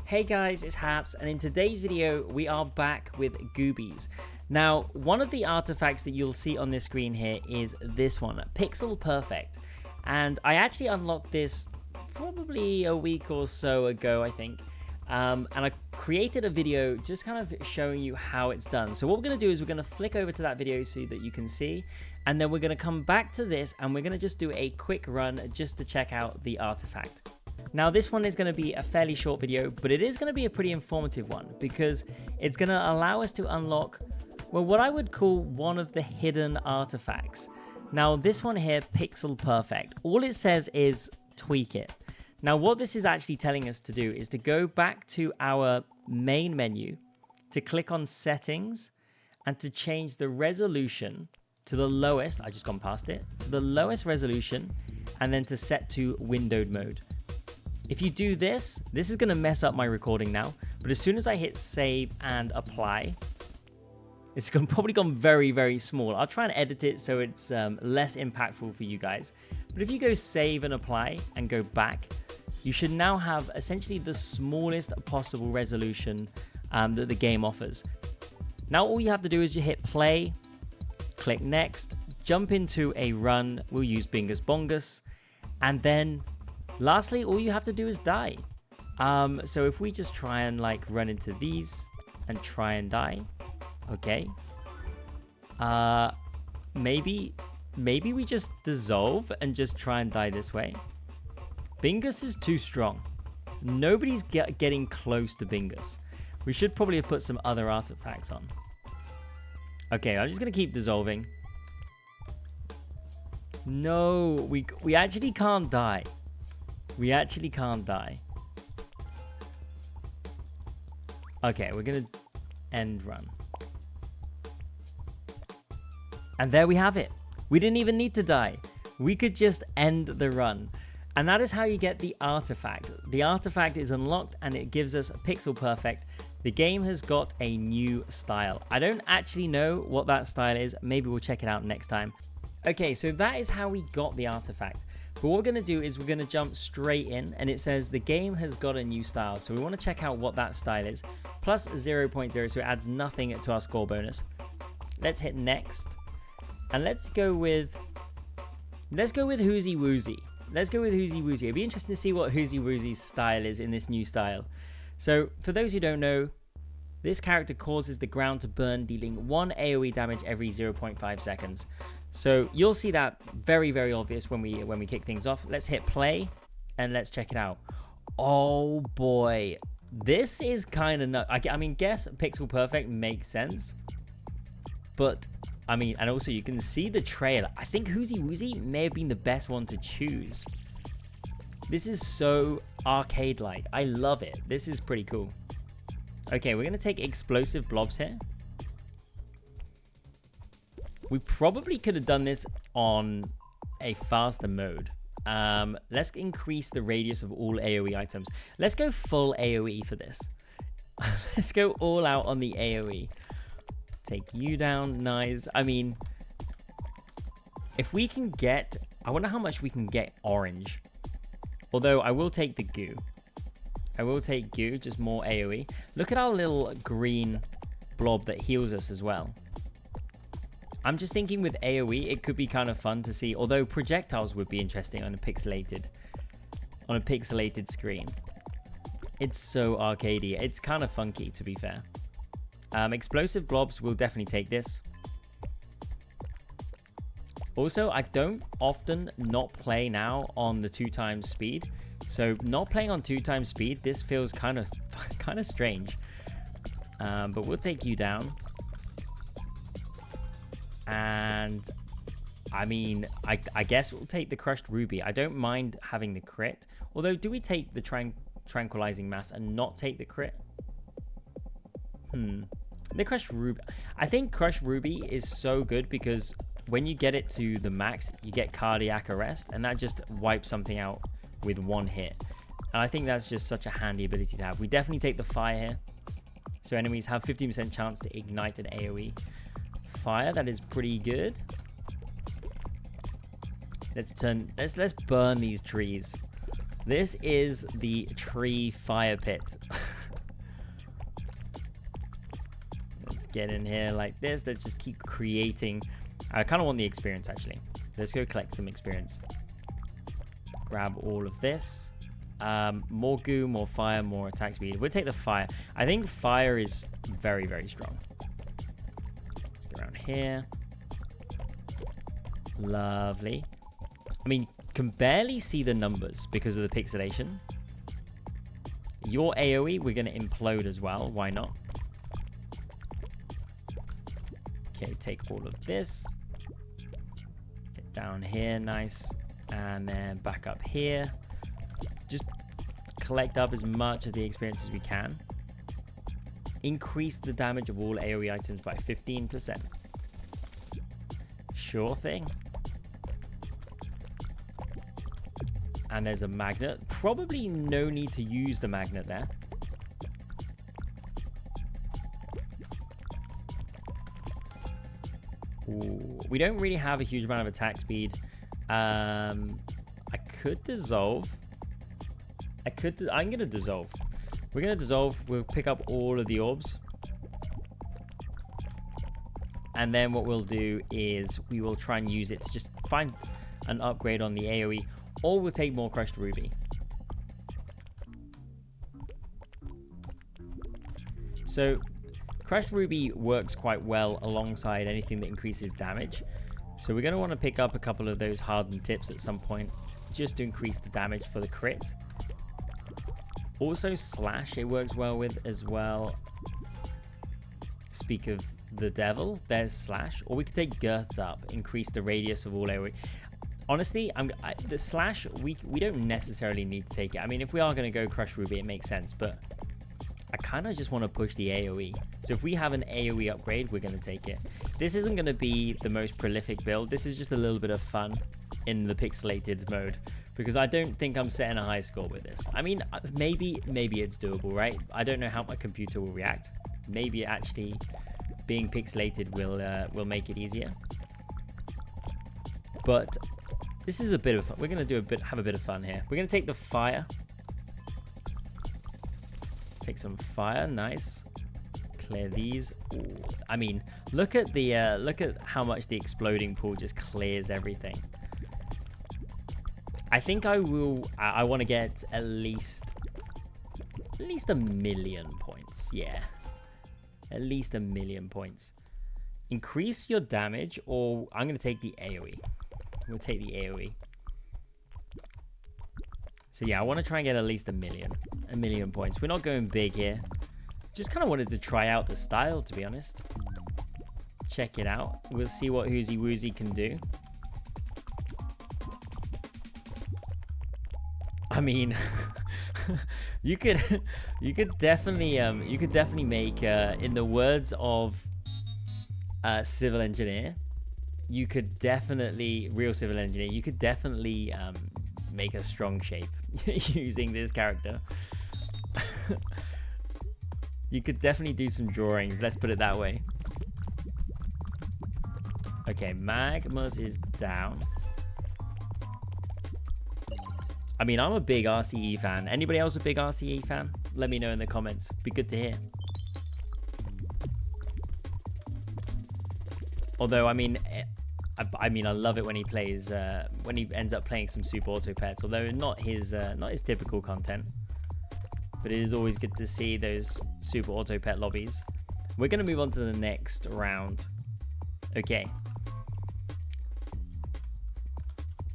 Hey guys, it's Haps, and in today's video we are back with Goobies. Now, one of the artifacts that you'll see on this screen here is this one, Pixel Perfect. And I actually unlocked this probably a week or so ago, I think. And I created a video just kind of showing you how it's done. So what we're going to do is we're going to flick over to that video so that you can see. And then we're going to come back to this and we're going to just do a quick run just to check out the artifact. Now this one is going to be a fairly short video, but it is going to be a pretty informative one because it's going to allow us to unlock, well, what I would call one of the hidden artifacts. Now this one here, Pixel Perfect, all it says is tweak it. Now what this is actually telling us to do is to go back to our main menu, to click on settings and to change the resolution to the lowest, I've just gone past it, to the lowest resolution, and then to set to windowed mode. If you do this, this is going to mess up my recording now, but as soon as I hit save and apply, it's probably gone very, very small. I'll try and edit it so it's less impactful for you guys. But if you go save and apply and go back, you should now have essentially the smallest possible resolution that the game offers. Now all you have to do is you hit play, click next, jump into a run, we'll use Bingus Bongus, and then lastly, all you have to do is die. So if we just try and like run into these and try and die, okay. Maybe we just dissolve and just try and die this way. Bingus is too strong. Nobody's getting close to Bingus. We should probably have put some other artifacts on. Okay, I'm just gonna keep dissolving. No, we actually can't die. We actually can't die. Okay, we're gonna end run. And there we have it. We didn't even need to die. We could just end the run. And that is how you get the artifact. The artifact is unlocked and it gives us Pixel Perfect. The game has got a new style. I don't actually know what that style is. Maybe we'll check it out next time. Okay, so that is how we got the artifact. But what we're going to do is we're going to jump straight in, and it says the game has got a new style. So we want to check out what that style is. Plus 0.0, so it adds nothing to our score bonus. Let's hit next. And let's go with Whoozy Woozy. Let's go with Whoozy Woozy. It'd be interesting to see what Whoozy Woozy's style is in this new style. So for those who don't know, this character causes the ground to burn, dealing 1 AoE damage every 0.5 seconds. So you'll see that very, very obvious when we kick things off. Let's hit play and let's check it out. Oh boy, this is kind of nuts. I mean, guess Pixel Perfect makes sense, but I mean, and also you can see the trail. I think Whoozy Woozy may have been the best one to choose. This is so arcade-like. I love it. This is pretty cool. Okay, we're gonna take explosive blobs here. We probably could have done this on a faster mode. Let's increase the radius of all AoE items. Let's go full AoE for this. Let's go all out on the AoE. Take you down, nice. I mean, if we can get, I wonder how much we can get orange. Although I will take the goo. I will take goo, just more AoE. Look at our little green blob that heals us as well. I'm just thinking with AoE, it could be kind of fun to see, although projectiles would be interesting on a pixelated screen. It's so arcadey. It's kind of funky, to be fair. Explosive blobs will definitely take this. Also, I don't often not play now on the 2x speed. So not playing on 2x speed, this feels kind of strange. But we'll take you down. And I mean, I guess we'll take the crushed ruby. I don't mind having the crit. Although, do we take the tranquilizing mass and not take the crit? The crushed ruby. I think crushed ruby is so good because when you get it to the max, you get cardiac arrest, and that just wipes something out with one hit. And I think that's just such a handy ability to have. We definitely take the fire here. So enemies have 50% chance to ignite an AoE fire. That is pretty good. Let's burn these trees. This is the tree fire pit. get in here like this. Let's just keep creating. I kind of want the experience, actually. Let's go collect some experience. Grab all of this. More goo, more fire, more attack speed. We'll take the fire. I think fire is very, very strong. Let's go around here. Lovely. I mean, can barely see the numbers because of the pixelation. Your AoE, we're going to implode as well. Why not? Okay, take all of this. Get down here, nice. And then back up here. Just collect up as much of the experience as we can. Increase the damage of all AoE items by 15%. Sure thing. And there's a magnet. Probably no need to use the magnet there. Ooh, we don't really have a huge amount of attack speed. I could dissolve. I'm going to dissolve. We're going to dissolve. We'll pick up all of the orbs. And then what we'll do is we will try and use it to just find an upgrade on the AoE. Or we'll take more crushed ruby. So crushed ruby works quite well alongside anything that increases damage. So we're going to want to pick up a couple of those hardened tips at some point just to increase the damage for the crit. Also slash it works well with as well. Speak of the devil, there's slash. Or we could take girth up, increase the radius of all AoE. Honestly, the slash, we don't necessarily need to take it. I mean, if we are going to go crush ruby, it makes sense, but I kind of just want to push the AoE. So if we have an AoE upgrade, we're going to take it. This isn't going to be the most prolific build. This is just a little bit of fun in the pixelated mode, because I don't think I'm setting a high score with this. I mean, maybe it's doable, right? I don't know how my computer will react. Maybe actually being pixelated will make it easier. But this is a bit of fun. We're going to have a bit of fun here. We're going to take the fire. Take some fire, nice. Clear these. Ooh. I mean, look at how much the exploding pool just clears everything. I think I want to get at least 1,000,000 points. Yeah, at least 1,000,000 points. Increase your damage, or I'm going to take the AoE. We'll take the AoE. So yeah, I want to try and get at least 1,000,000 points. We're not going big here. Just kind of wanted to try out the style, to be honest. Check it out. We'll see what Woozy Woozy can do. I mean, you could definitely make, in the words of Civil Engineer, you could definitely make a strong shape using this character. You could definitely do some drawings, let's put it that way. Okay, Magmas is down. I mean, I'm a big RCE fan. Anybody else a big RCE fan? Let me know in the comments. Be good to hear. Although, I mean, I love it when he plays, when he ends up playing some Super Auto Pets. Although not his typical content, but it is always good to see those Super Auto Pet lobbies. We're gonna move on to the next round. Okay.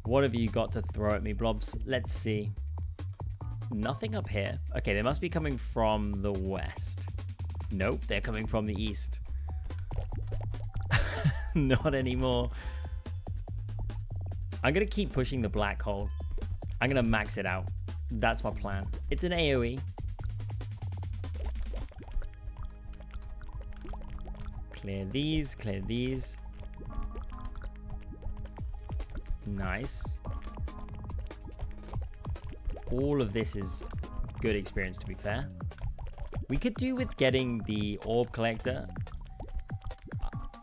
What have you got to throw at me, blobs? Let's see. Nothing up here. Okay, they must be coming from the west. Nope, they're coming from the east. Not anymore. I'm going to keep pushing the black hole. I'm going to max it out. That's my plan. It's an AoE. Clear these, clear these. Nice. All of this is good experience, to be fair. We could do with getting the orb collector.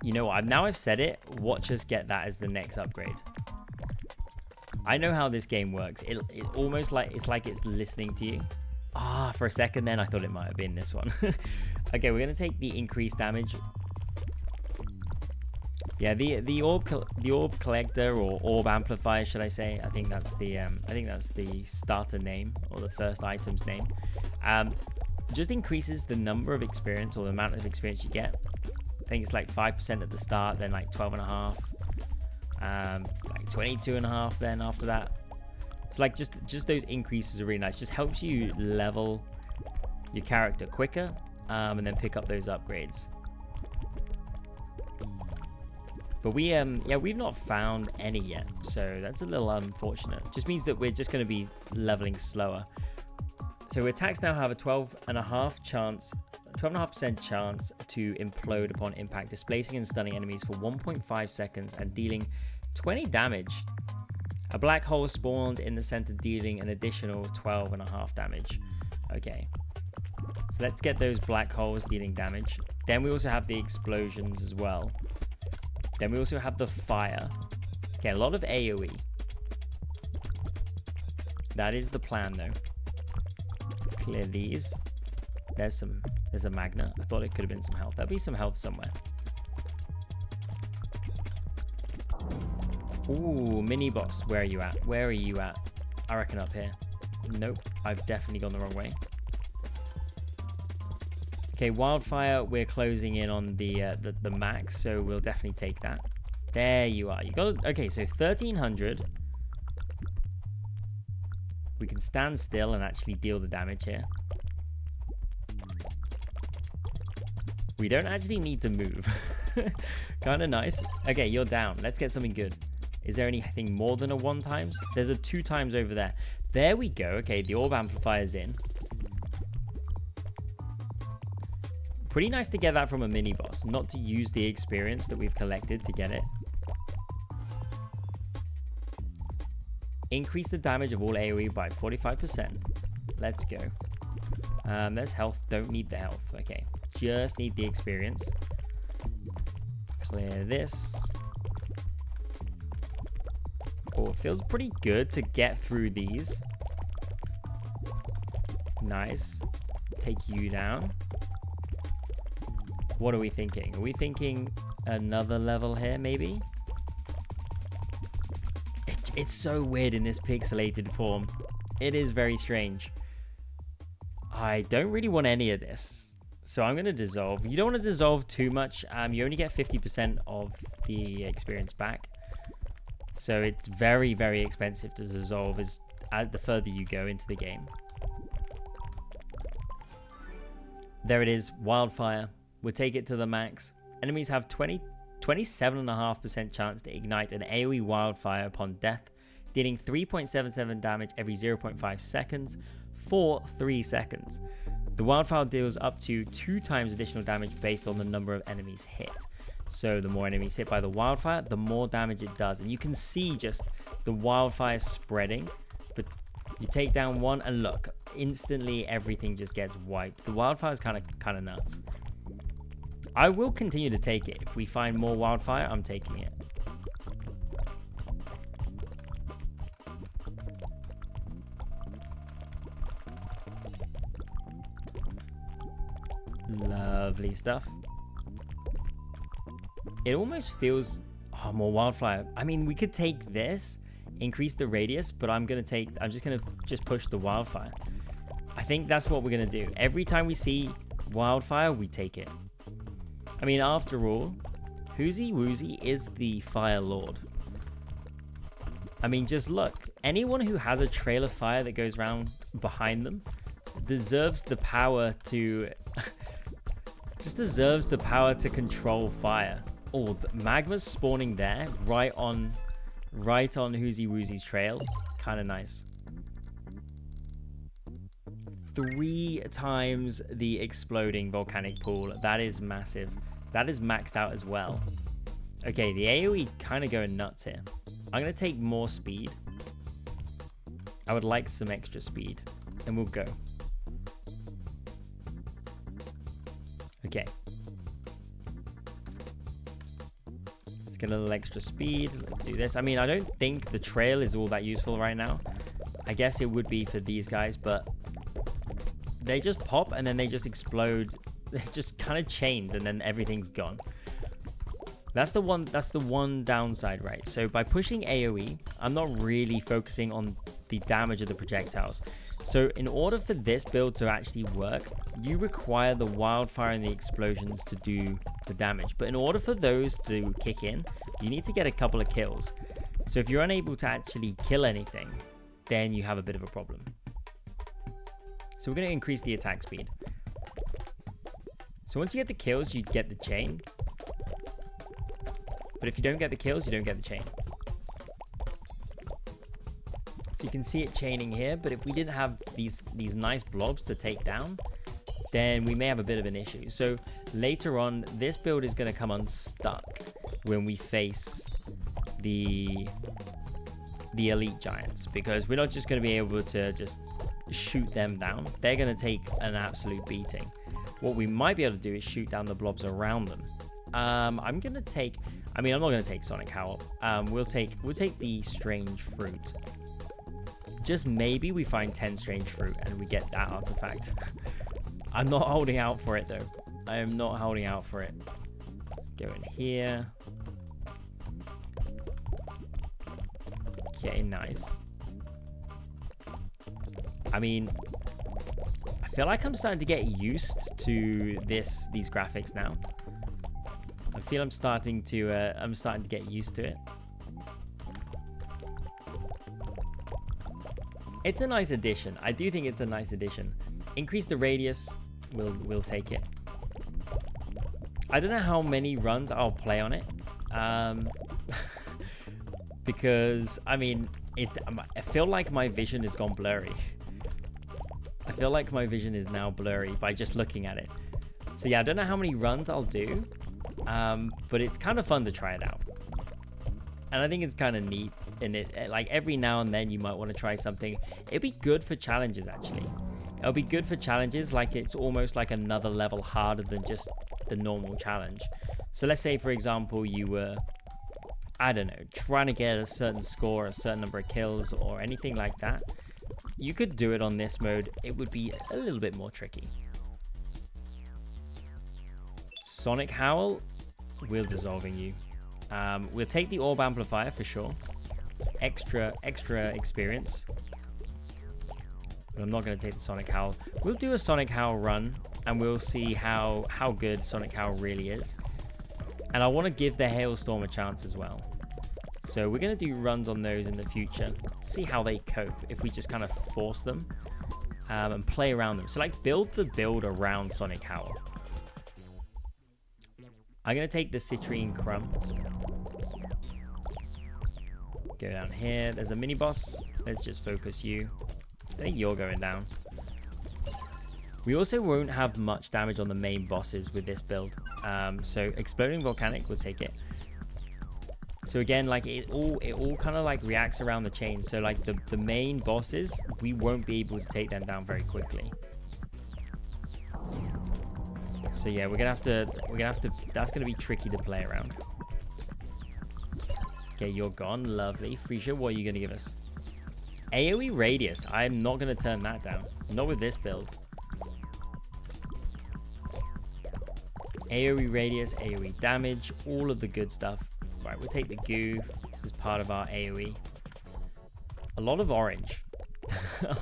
You know what? Now I've said it. Watch us get that as the next upgrade. I know how this game works. It almost like it's listening to you. For a second then I thought it might have been this one. Okay, we're going to take the increased damage. Yeah, the orb collector, or orb amplifier, should I say? I think that's the starter name, or the first item's name. Just increases the number of experience, or the amount of experience you get. I think it's like 5% at the start, then like 12.5, like 22.5 then after that. It's like just those increases are really nice. Just helps you level your character quicker, and then pick up those upgrades. But we've not found any yet, so that's a little unfortunate. Just means that we're just going to be leveling slower. So attacks now have a 12.5% chance to implode upon impact, displacing and stunning enemies for 1.5 seconds and dealing 20 damage. A black hole spawned in the center, dealing an additional 12.5 damage. Okay, so let's get those black holes dealing damage. Then we also have the explosions as well. Then we also have the fire. Okay, a lot of AoE. That is the plan, though. Clear these. There's a magnet. I thought it could have been some health. There'll be some health somewhere. Ooh, mini boss. Where are you at? Where are you at? I reckon up here. Nope, I've definitely gone the wrong way. Okay, wildfire, we're closing in on the max, so we'll definitely take that. There you are. You got okay, so 1300. We can stand still and actually deal the damage here. We don't actually need to move. Kind of nice. Okay, you're down. Let's get something good. Is there anything more than a 1 times? There's a 2 times over there. There we go. Okay, the orb amplifier's in. Pretty nice to get that from a mini boss, not to use the experience that we've collected to get it. Increase the damage of all AoE by 45%. Let's go. There's health. Don't need the health. Okay, just need the experience. Clear this. Oh, it feels pretty good to get through these. Nice. Take you down. What are we thinking? Are we thinking another level here, maybe? It's so weird in this pixelated form. It is very strange. I don't really want any of this, so I'm going to dissolve. You don't want to dissolve too much. You only get 50% of the experience back. So it's very, very expensive to dissolve as the further you go into the game. There it is, wildfire. We'll take it to the max. Enemies have 27.5% chance to ignite an AoE wildfire upon death, dealing 3.77 damage every 0.5 seconds for 3 seconds. The wildfire deals up to 2 times additional damage based on the number of enemies hit. So the more enemies hit by the wildfire, the more damage it does. And you can see just the wildfire spreading. But you take down one and look, instantly everything just gets wiped. The wildfire is kind of nuts. I will continue to take it. If we find more wildfire, I'm taking it. Lovely stuff. It almost feels... Oh, more wildfire. I mean, we could take this, increase the radius, but I'm just going to push the wildfire. I think that's what we're going to do. Every time we see wildfire, we take it. I mean, after all, Woozy Woozy is the Fire Lord. I mean, just look. Anyone who has a trail of fire that goes around behind them deserves the power to... just deserves the power to control fire. Oh, the magma's spawning there, right on Woozy Woozy's trail. Kind of nice. 3 times the exploding volcanic pool. That is massive. That is maxed out as well. Okay, the AoE kind of going nuts here. I'm going to take more speed. I would like some extra speed. And we'll go. Okay. Let's get a little extra speed. Let's do this. I mean, I don't think the trail is all that useful right now. I guess it would be for these guys, but... they just pop and then they just explode. They're just kind of chained and then everything's gone. That's the one downside, right? So by pushing AoE, I'm not really focusing on the damage of the projectiles. So in order for this build to actually work, you require the wildfire and the explosions to do the damage. But in order for those to kick in, you need to get a couple of kills. So if you're unable to actually kill anything, then you have a bit of a problem. So we're going to increase the attack speed. So once you get the kills, you get the chain. But if you don't get the kills, you don't get the chain. So you can see it chaining here, but if we didn't have these nice blobs to take down, then we may have a bit of an issue. So later on, this build is going to come unstuck when we face the elite giants, because we're not just going to be able to just shoot them down. They're going to take an absolute beating. What we might be able to do is shoot down the blobs around them. I'm not going to take Sonic Howl. We'll take the strange fruit. Just maybe we find 10 strange fruit and we get that artifact. I'm not holding out for it though. I am not holding out for it. Let's go in here. Okay, nice. I mean, I feel like I'm starting to get used to these graphics now. I feel I'm starting to get used to it. It's a nice addition. I do think it's a nice addition. Increase the radius. We'll take it. I don't know how many runs I'll play on it. Because, I mean, I feel like my vision has gone blurry. I feel like my vision is now blurry by just looking at it. So yeah, I don't know how many runs I'll do. But it's kind of fun to try it out. And I think it's kind of neat. And like every now and then you might want to try something. It'd be good for challenges, actually. It'll be good for challenges, like it's almost like another level harder than just the normal challenge. So let's say, for example, you were, I don't know, trying to get a certain score, a certain number of kills, or anything like that. You could do it on this mode. It would be a little bit more tricky. Sonic Howl, we're dissolving you. We'll take the orb amplifier for sure. Extra experience. But I'm not going to take the Sonic Howl. We'll do a Sonic Howl run and we'll see how good Sonic Howl really is. And I want to give the Hailstorm a chance as well. So we're going to do runs on those in the future. See how they cope if we just kind of force them and play around them. So like build the build around Sonic Howl. I'm going to take the Citrine Crumb. Go down here. There's a mini boss. Let's just focus you. I think you're going down. We also won't have much damage on the main bosses with this build. So Exploding Volcanic will take it. So again, like it all kind of like reacts around the chain. So like the main bosses, we won't be able to take them down very quickly. So yeah, we're gonna have to. That's gonna be tricky to play around. Okay, you're gone. Lovely. Freesia, what are you gonna give us? AoE radius. I'm not gonna turn that down. Not with this build. AoE radius, AoE damage, all of the good stuff. Right, we'll take the goo. This is part of our AoE. A lot of orange.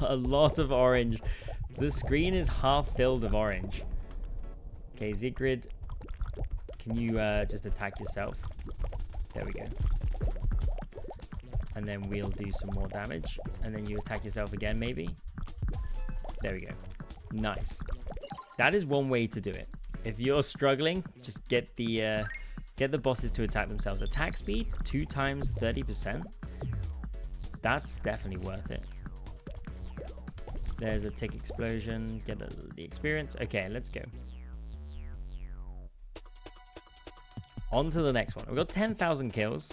A lot of orange. The screen is half filled of orange. Okay, Zigrid, can you just attack yourself? There we go. And then we'll do some more damage. And then you attack yourself again, maybe. There we go. Nice. That is one way to do it. If you're struggling, just get the bosses to attack themselves. Attack speed, 2 times 30%. That's definitely worth it. There's a tick explosion. Get the experience. Okay, let's go. On to the next one. We've got 10,000 kills.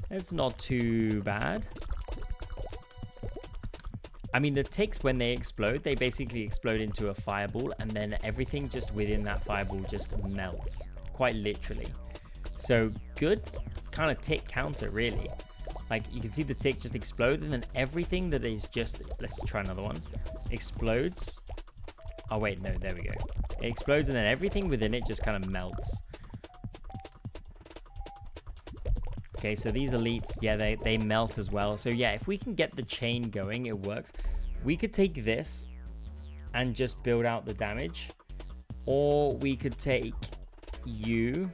It's not too bad. I mean, the ticks, when they explode, they basically explode into a fireball, and then everything just within that fireball just melts, quite literally. So good kind of tick counter, really. Like, you can see the tick just explode, and then everything that is just, let's try another one, explodes. Oh wait, no, there we go. It explodes, and then everything within it just kind of melts. Okay, so these elites, yeah, they melt as well. So yeah, if we can get the chain going, it works. We could take this and just build out the damage, or we could take you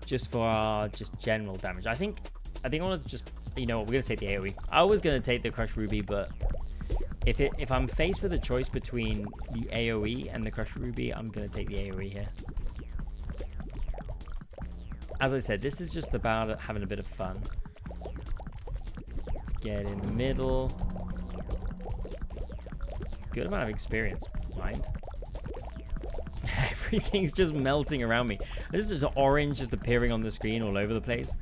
just for our just general damage. I think I want to just, you know what, we're gonna take the AoE. I was gonna take the Crush Ruby, but if I'm faced with a choice between the AoE and the Crush Ruby, I'm gonna take the AoE here. As I said, this is just about having a bit of fun. Let's get in the middle. Good amount of experience, mind. Everything's just melting around me. This is just orange just appearing on the screen all over the place.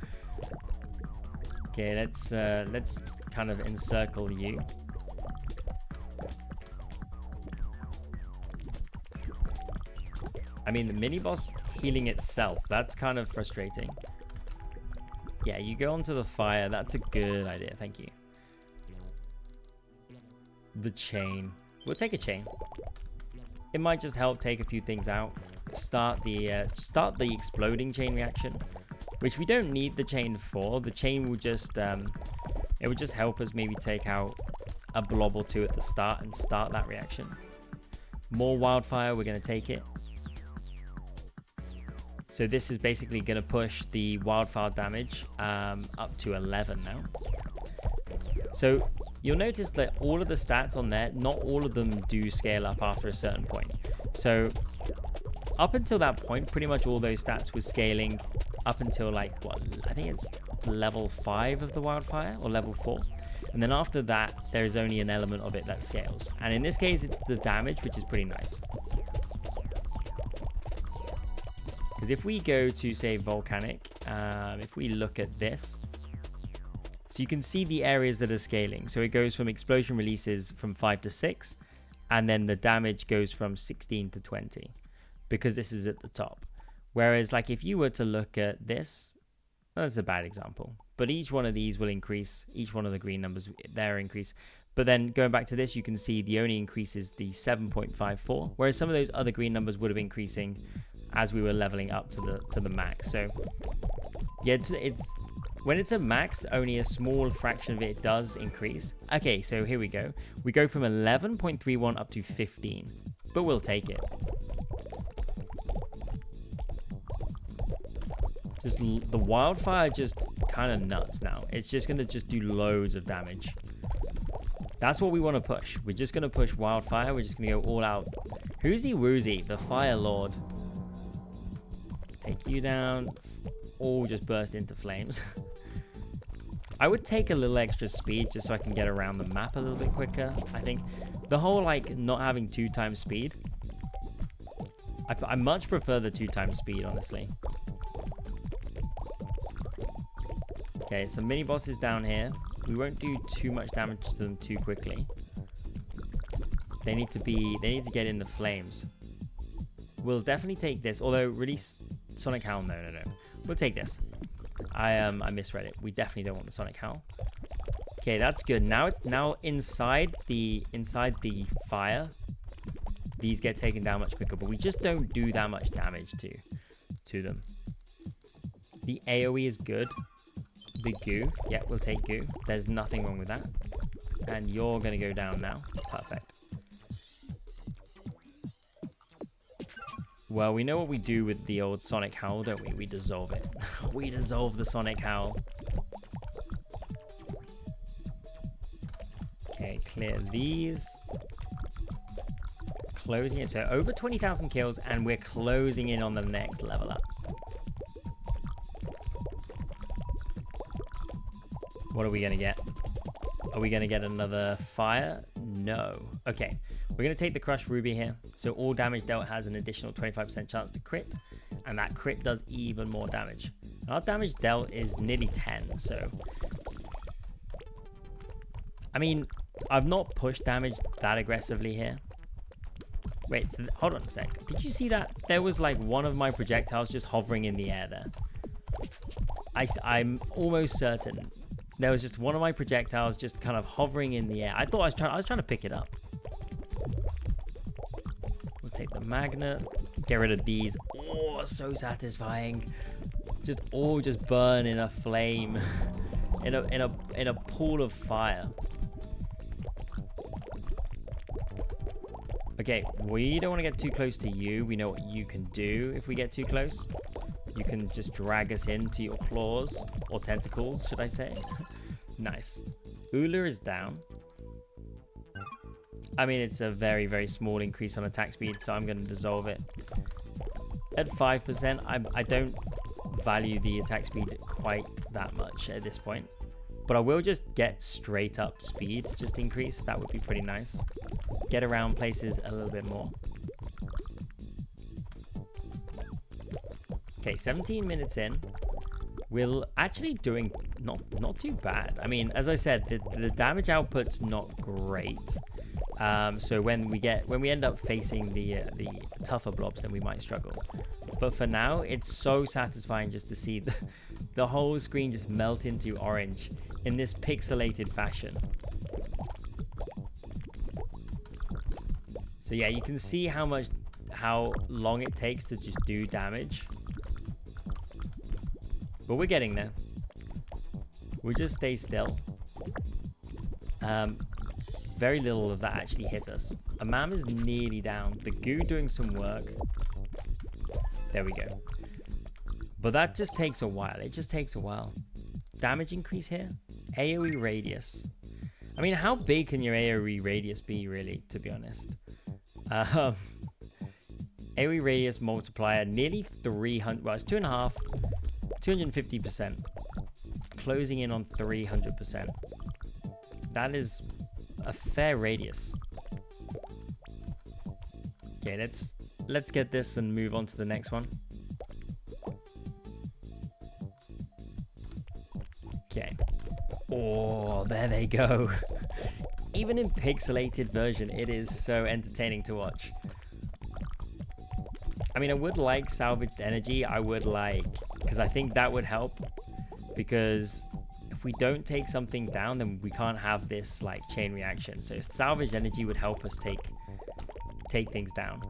Okay, let's kind of encircle you. I mean, the mini boss healing itself, that's kind of frustrating. Yeah, you go onto the fire. That's a good idea. Thank you. The chain. We'll take a chain. It might just help take a few things out. Start the exploding chain reaction, which we don't need the chain for. The chain will just it would just help us maybe take out a blob or two at the start and start that reaction. More wildfire. We're going to take it. So this is basically going to push the wildfire damage up to 11 now. So you'll notice that all of the stats on there, not all of them do scale up after a certain point. So up until that point, pretty much all those stats were scaling up until like, what, I think it's level 5 of the wildfire or level 4. And then after that, there's only an element of it that scales. And in this case, it's the damage, which is pretty nice. Because if we go to, say, volcanic, if we look at this, so you can see the areas that are scaling. So it goes from explosion releases from 5 to 6, and then the damage goes from 16 to 20, because this is at the top. Whereas, like, if you were to look at this, well, that's a bad example, but each one of these will increase. Each one of the green numbers there increase. But then going back to this, you can see the only increase is the 7.54, whereas some of those other green numbers would have been increasing as we were leveling up to the max. So yeah, it's when it's a max, only a small fraction of it does increase. Okay, so here we go. We go from 11.31 up to 15, but we'll take it. Just the wildfire just kind of nuts now. It's just going to just do loads of damage. That's what we want to push. We're just going to push wildfire. We're just going to go all out. Whoozy woozy, the Fire Lord. Take you down. All just burst into flames. I would take a little extra speed just so I can get around the map a little bit quicker. I think the whole like not having 2 times speed. I much prefer the 2 times speed, honestly. Okay, some mini bosses down here. We won't do too much damage to them too quickly. They need to get in the flames. We'll definitely take this, although release Sonic Howl. No. We'll take this. I misread it. We definitely don't want the Sonic Howl. Okay, that's good. Now inside the fire, these get taken down much quicker, but we just don't do that much damage to them. The AoE is good. The goo, yeah, we'll take goo. There's nothing wrong with that. And you're gonna go down now. Perfect. Well, we know what we do with the old Sonic Howl, don't we? We dissolve it. We dissolve the Sonic Howl. Okay, clear these. Closing it. So over 20,000 kills, and we're closing in on the next level up. What are we going to get? Are we going to get another fire? No. Okay. We're going to take the Crush Ruby here. So all damage dealt has an additional 25% chance to crit. And that crit does even more damage. And our damage dealt is nearly 10. So, I mean, I've not pushed damage that aggressively here. Wait, so hold on a sec. Did you see that? There was like one of my projectiles just hovering in the air there. I'm almost certain there was just one of my projectiles just kind of hovering in the air. I thought I was trying to pick it up. We'll take the magnet. Get rid of these. Oh, so satisfying. just all just burn in a flame, in a pool of fire. Okay, we don't want to get too close to you. We know what you can do if we get too close. You can just drag us into your claws, or tentacles, should I say. Nice. Ula is down. I mean, it's a very, very small increase on attack speed, so I'm going to dissolve it. At 5%, I don't value the attack speed quite that much at this point. But I will just get straight up speed, just increase. That would be pretty nice. Get around places a little bit more. Okay, 17 minutes in. We're actually doing not too bad. I mean, as I said, the damage output's not great. So when we end up facing the tougher blobs, then we might struggle. But for now, it's so satisfying just to see the whole screen just melt into orange in this pixelated fashion. So yeah, you can see how long it takes to just do damage. But we're getting there. We'll just stay still. Very little of that actually hit us. Amam is nearly down. The goo doing some work. There we go. But that just takes a while. It just takes a while. Damage increase here. AoE radius. I mean, how big can your AoE radius be, really, to be honest? AoE radius multiplier, nearly 300. Well, it's 2.5. 250%. Closing in on 300%. That is a fair radius. Okay, let's get this and move on to the next one. Okay. Oh, there they go. Even in pixelated version, it is so entertaining to watch. I mean, I would like salvaged energy. I would like, because I think that would help. Because if we don't take something down, then we can't have this like chain reaction. So salvaged energy would help us take things down.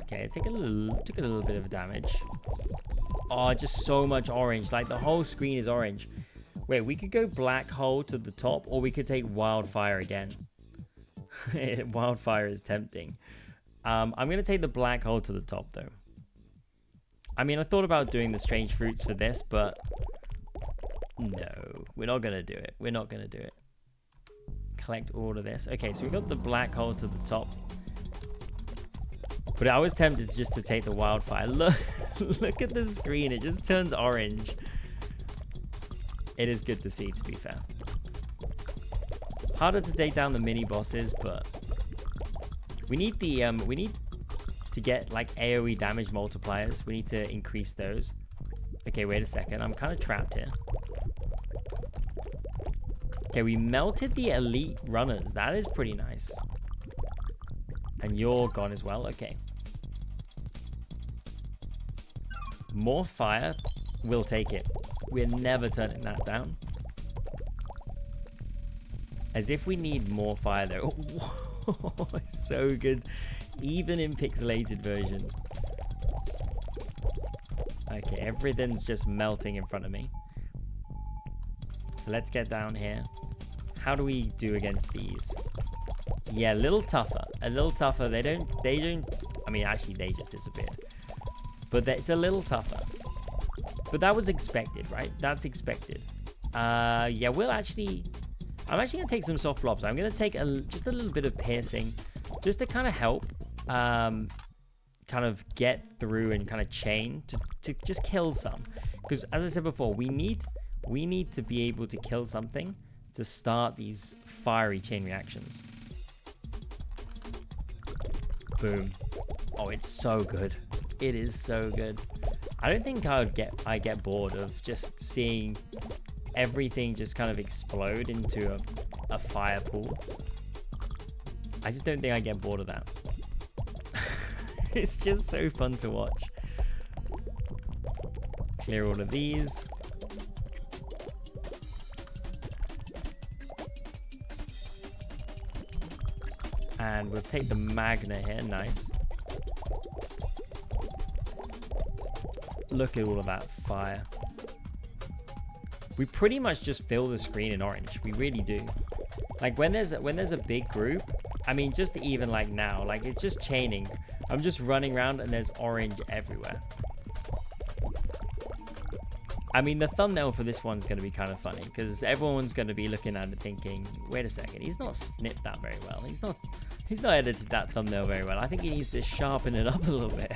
Okay, it took a little bit of damage. Oh, just so much orange. Like the whole screen is orange. Wait, we could go black hole to the top, or we could take wildfire again. Wildfire is tempting. I'm going to take the black hole to the top, though. I mean, I thought about doing the strange fruits for this, but no, we're not going to do it. We're not going to do it. Collect all of this. Okay, so we got the black hole to the top. But I was tempted just to take the wildfire. Look, look at the screen. It just turns orange. It is good to see, to be fair. Harder to take down the mini bosses, but we need the we need to get like AoE damage multipliers. We need to increase those. Okay, wait a second. I'm kind of trapped here. Okay, we melted the elite runners. That is pretty nice. And you're gone as well. Okay. More fire. We'll take it. We're never turning that down. As if we need more fire though. Oh, it's so good. Even in pixelated version. Okay, everything's just melting in front of me. So let's get down here. How do we do against these? Yeah, a little tougher. A little tougher. They don't, I mean, actually they just disappeared. But it's a little tougher. But that was expected, right? That's expected. Yeah, I'm actually going to take some soft blobs. I'm going to take just a little bit of piercing. Just to kind of help kind of get through and kind of chain to just kill some. Because as I said before, we need to be able to kill something to start these fiery chain reactions. Boom. Oh, it's so good. It is so good. I don't think I get bored of just seeing everything just kind of explode into a fire pool. I just don't think I get bored of that. It's just so fun to watch. Clear all of these. And we'll take the magna here. Nice. Look at all of that fire. We pretty much just fill the screen in orange. We really do. Like when there's a big group, I mean, just even like now, like it's just chaining. I'm just running around and there's orange everywhere. I mean, the thumbnail for this one's going to be kind of funny because everyone's going to be looking at it thinking, wait a second, he's not snipped that very well. He's not edited that thumbnail very well. I think he needs to sharpen it up a little bit.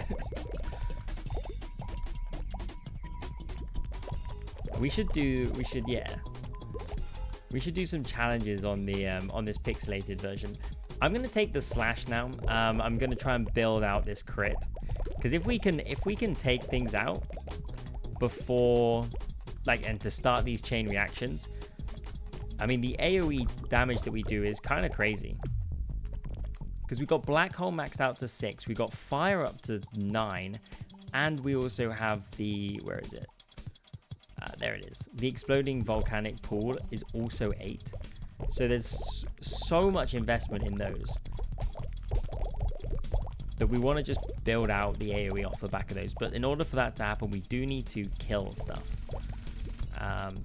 We should do some challenges on the on this pixelated version. I'm gonna take the slash now. I'm gonna try and build out this crit because if we can take things out before, like, and to start these chain reactions, I mean the AoE damage that we do is kind of crazy because we got black hole maxed out to 6, we got fire up to 9, and we also have the, where is it? There it is. The exploding volcanic pool is also 8. So there's so much investment in those that we want to just build out the AoE off the back of those. But in order for that to happen, we do need to kill stuff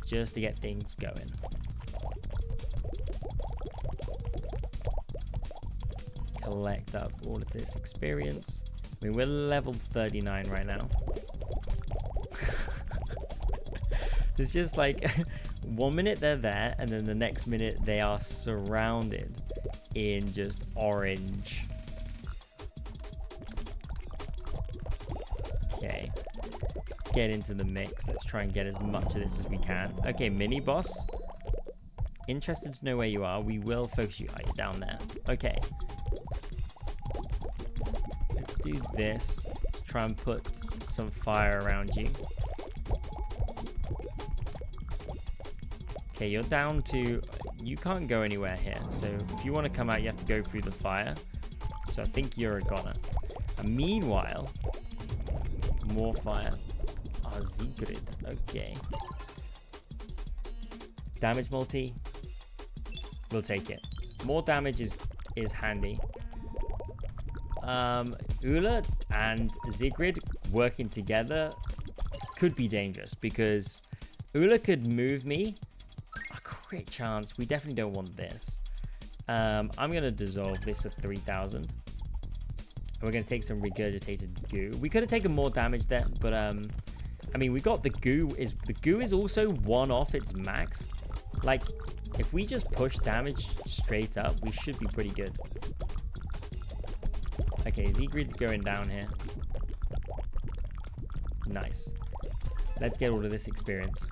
just to get things going. Collect up all of this experience. I mean, we're level 39 right now. It's just like 1 minute they're there and then the next minute they are surrounded in just orange. Okay, let's get into the mix. Let's try and get as much of this as we can. Okay, mini boss. Interested to know where you are. We will focus you. Oh, you're down there. Okay. Let's do this. Try and put some fire around you. Okay, you're down to, you can't go anywhere here. So if you want to come out, you have to go through the fire. So I think you're a goner. And meanwhile, more fire. Oh, Sigrid. Okay. Damage multi. We'll take it. More damage is handy. Ula and Sigrid working together could be dangerous because Ula could move me. Crit chance. We definitely don't want this. I'm gonna dissolve this for 3,000. We're gonna take some regurgitated goo. We could have taken more damage there, but I mean, we got the goo is also 1 off its max. Like, if we just push damage straight up, we should be pretty good. Okay, Sigrid's going down here. Nice. Let's get all of this experience.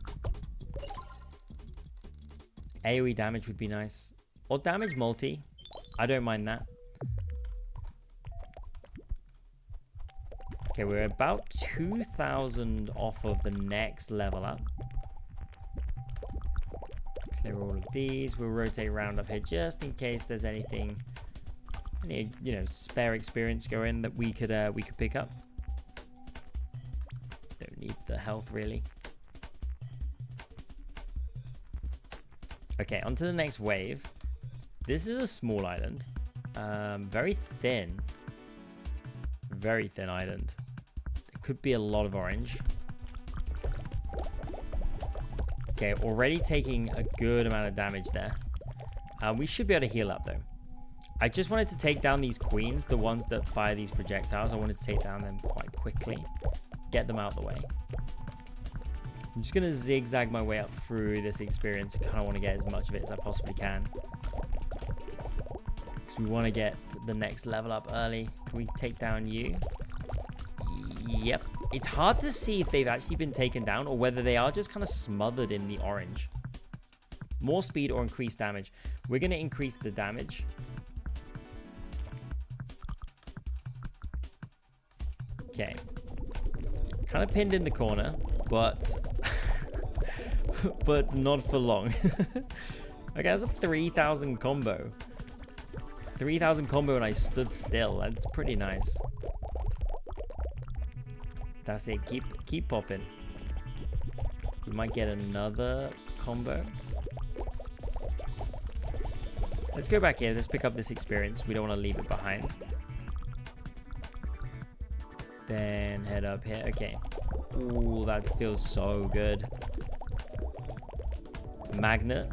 AoE damage would be nice. Or damage multi. I don't mind that. Okay, we're about 2,000 off of the next level up. Clear all of these. We'll rotate around up here just in case there's anything, any, you know, spare experience going that we could pick up. Don't need the health really. Okay, on to the next wave. This is a small island. Very thin. Very thin island. There could be a lot of orange. Okay, already taking a good amount of damage there. We should be able to heal up though. I just wanted to take down these queens, the ones that fire these projectiles. I wanted to take down them quite quickly. Get them out of the way. I'm just going to zigzag my way up through this experience. I kind of want to get as much of it as I possibly can. Because we want to get the next level up early. Can we take down you? Yep. It's hard to see if they've actually been taken down or whether they are just kind of smothered in the orange. More speed or increased damage. We're going to increase the damage. Okay. Kind of pinned in the corner, but but not for long. Okay, that's a 3,000 combo. 3,000 combo and I stood still. That's pretty nice. That's it. Keep popping. We might get another combo. Let's go back here. Let's pick up this experience. We don't want to leave it behind. Then head up here. Okay. Ooh, that feels so good. Magnet.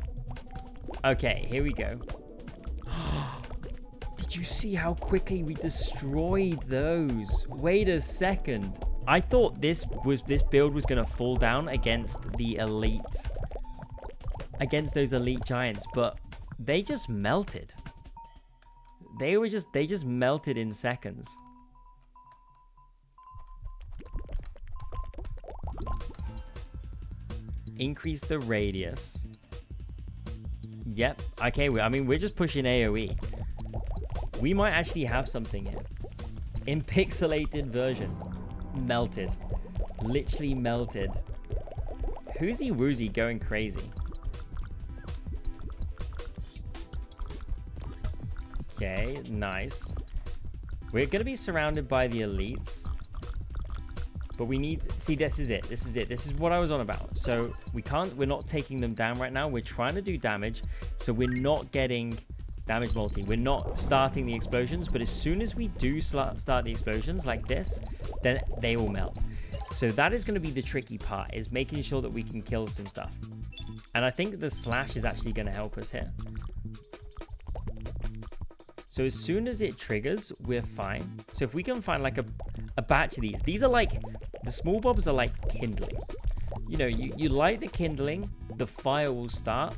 Okay, here we go. Did you see how quickly we destroyed those? Wait a second. I thought this build was going to fall down against the elite. Against those elite giants, but they just melted. They just melted in seconds. Increase the radius. Yep. Okay, I mean, we're just pushing AoE. We might actually have something here. In pixelated version. Melted. Literally melted. Whoozy woozy going crazy. Okay, nice. We're going to be surrounded by the elites. But we need... See, this is it. This is it. This is what I was on about. So, we're not taking them down right now. We're trying to do damage. So, we're not getting damage multi. We're not starting the explosions. But as soon as we do start the explosions like this, then they will melt. So, that is going to be the tricky part, is making sure that we can kill some stuff. And I think the slash is actually going to help us here. So as soon as it triggers, we're fine. So if we can find like a batch of these are like, the small blobs are like kindling. You know, you light the kindling, the fire will start,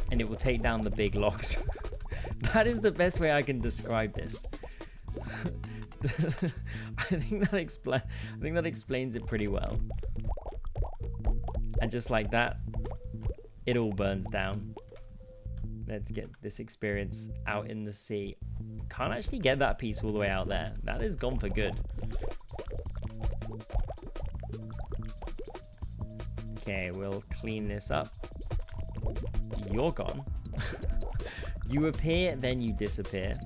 and it will take down the big logs. That is the best way I can describe this. I think that explains it pretty well. And just like that, it all burns down. Let's get this experience out in the sea. Can't actually get that piece all the way out there. That is gone for good. Okay, we'll clean this up. You're gone. You appear, then you disappear.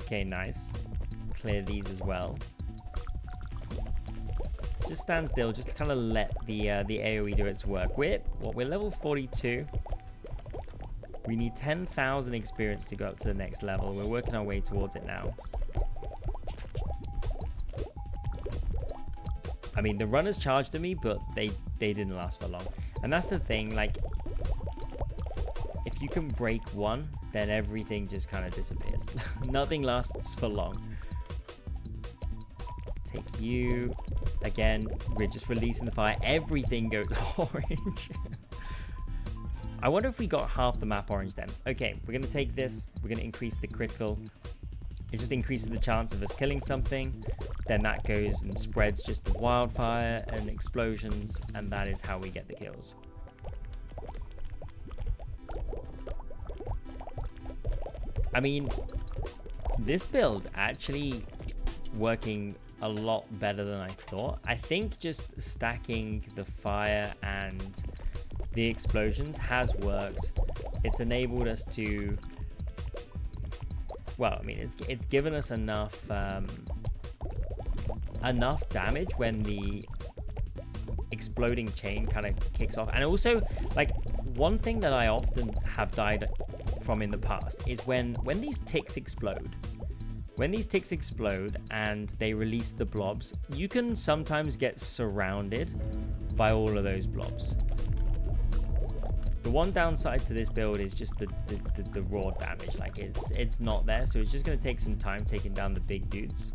Okay, nice. Clear these as well. Just stand still, just kind of let the AoE do its work. We're level 42. We need 10,000 experience to go up to the next level. We're working our way towards it now. I mean, the runners charged at me, but they didn't last for long. And that's the thing, like, if you can break one, then everything just kind of disappears. Nothing lasts for long. Take you. Again, we're just releasing the fire. Everything goes orange. I wonder if we got half the map orange then. Okay, we're going to take this. We're going to increase the critical. It just increases the chance of us killing something. Then that goes and spreads just the wildfire and explosions. And that is how we get the kills. I mean, this build actually working a lot better than I thought. I think just stacking the fire and the explosions has worked. It's enabled us to, well, I mean, it's given us enough damage when the exploding chain kind of kicks off. And also, like, one thing that I often have died from in the past is when these ticks explode. When these ticks explode and they release the blobs, you can sometimes get surrounded by all of those blobs. The one downside to this build is just the raw damage. Like, it's not there, so it's just going to take some time taking down the big dudes.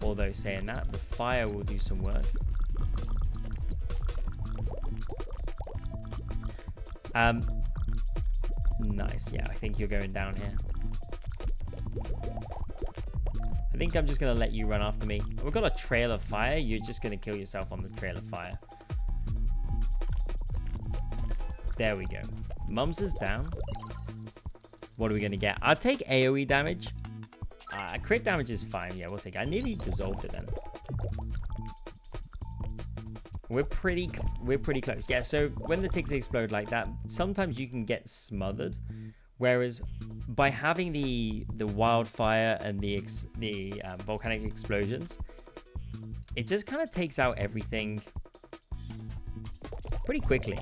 Although saying that, the fire will do some work. Nice, yeah, I think you're going down here. I think I'm just going to let you run after me. We've got a trail of fire. You're just going to kill yourself on the trail of fire. There we go. Mums is down. What are we going to get? I'll take AoE damage. Crit damage is fine. Yeah, we'll take it. I nearly dissolved it then. We're pretty close. Yeah, so when the ticks explode like that, sometimes you can get smothered. Whereas by having the wildfire and the volcanic explosions, it just kind of takes out everything pretty quickly.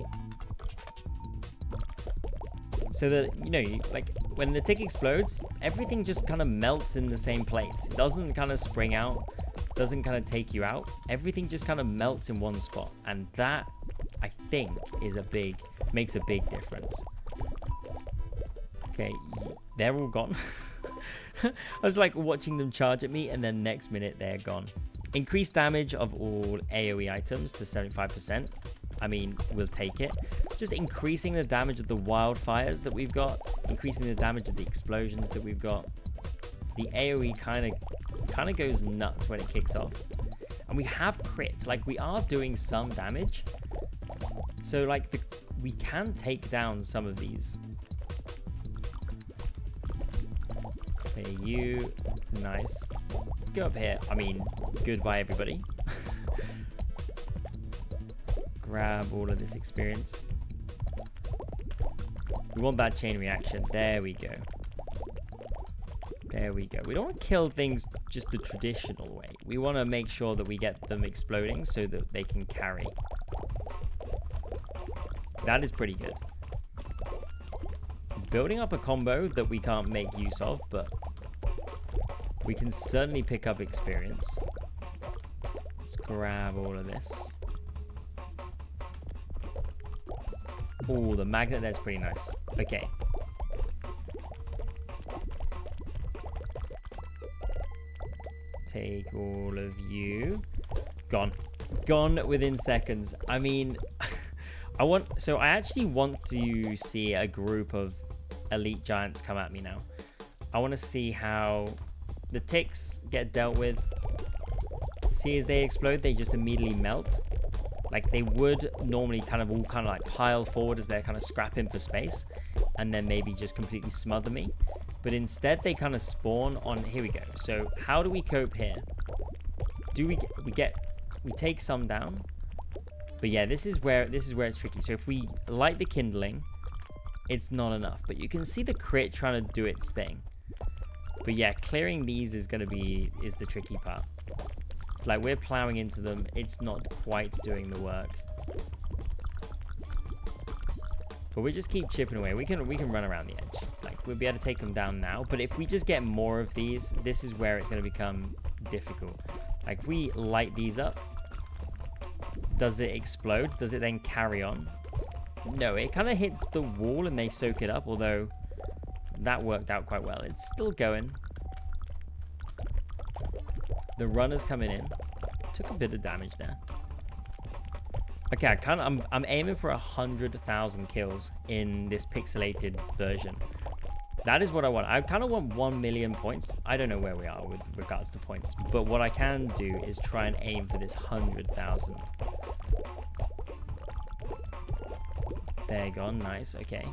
So that, you know, like when the tick explodes, everything just kind of melts in the same place. It doesn't kind of spring out, doesn't kind of take you out. Everything just kind of melts in one spot, and that, I think, makes a big difference. Okay, they're all gone. I was like watching them charge at me, and then next minute they're gone. Increased damage of all AoE items to 75%. I mean, we'll take it. Just increasing the damage of the wildfires that we've got, increasing the damage of the explosions that we've got. The AoE kind of goes nuts when it kicks off. And we have crits, like we are doing some damage. So like we can take down some of these. Okay, you, nice. Let's go up here. I mean, goodbye everybody. Grab all of this experience. We want that chain reaction. There we go. There we go. We don't want to kill things just the traditional way. We want to make sure that we get them exploding so that they can carry. That is pretty good. Building up a combo that we can't make use of, but we can certainly pick up experience. Let's grab all of this. Oh, the magnet there's pretty nice. Okay. Take all of you. Gone. Gone within seconds. I mean, I actually want to see a group of elite giants come at me now. I want to see how the ticks get dealt with. See, as they explode, they just immediately melt. Like they would normally kind of like pile forward as they're kind of scrapping for space, and then maybe just completely smother me. But instead they kind of spawn on, here we go. So how do we cope here? Do we take some down? But yeah, this is where it's tricky. So if we light the kindling, it's not enough. But you can see the crit trying to do its thing. But yeah, clearing these is the tricky part. It's like we're plowing into them, it's not quite doing the work. But we just keep chipping away. We can run around the edge. Like we'll be able to take them down now. But if we just get more of these, this is where it's going to become difficult. Like if we light these up, does it explode? Does it then carry on? No, it kind of hits the wall and they soak it up, although that worked out quite well. It's still going. The runner's coming in. Took a bit of damage there. Okay, I'm aiming for 100,000 kills in this pixelated version. That is what I want. I kind of want 1 million points. I don't know where we are with regards to points, but what I can do is try and aim for this 100,000. There, gone. Nice. Okay.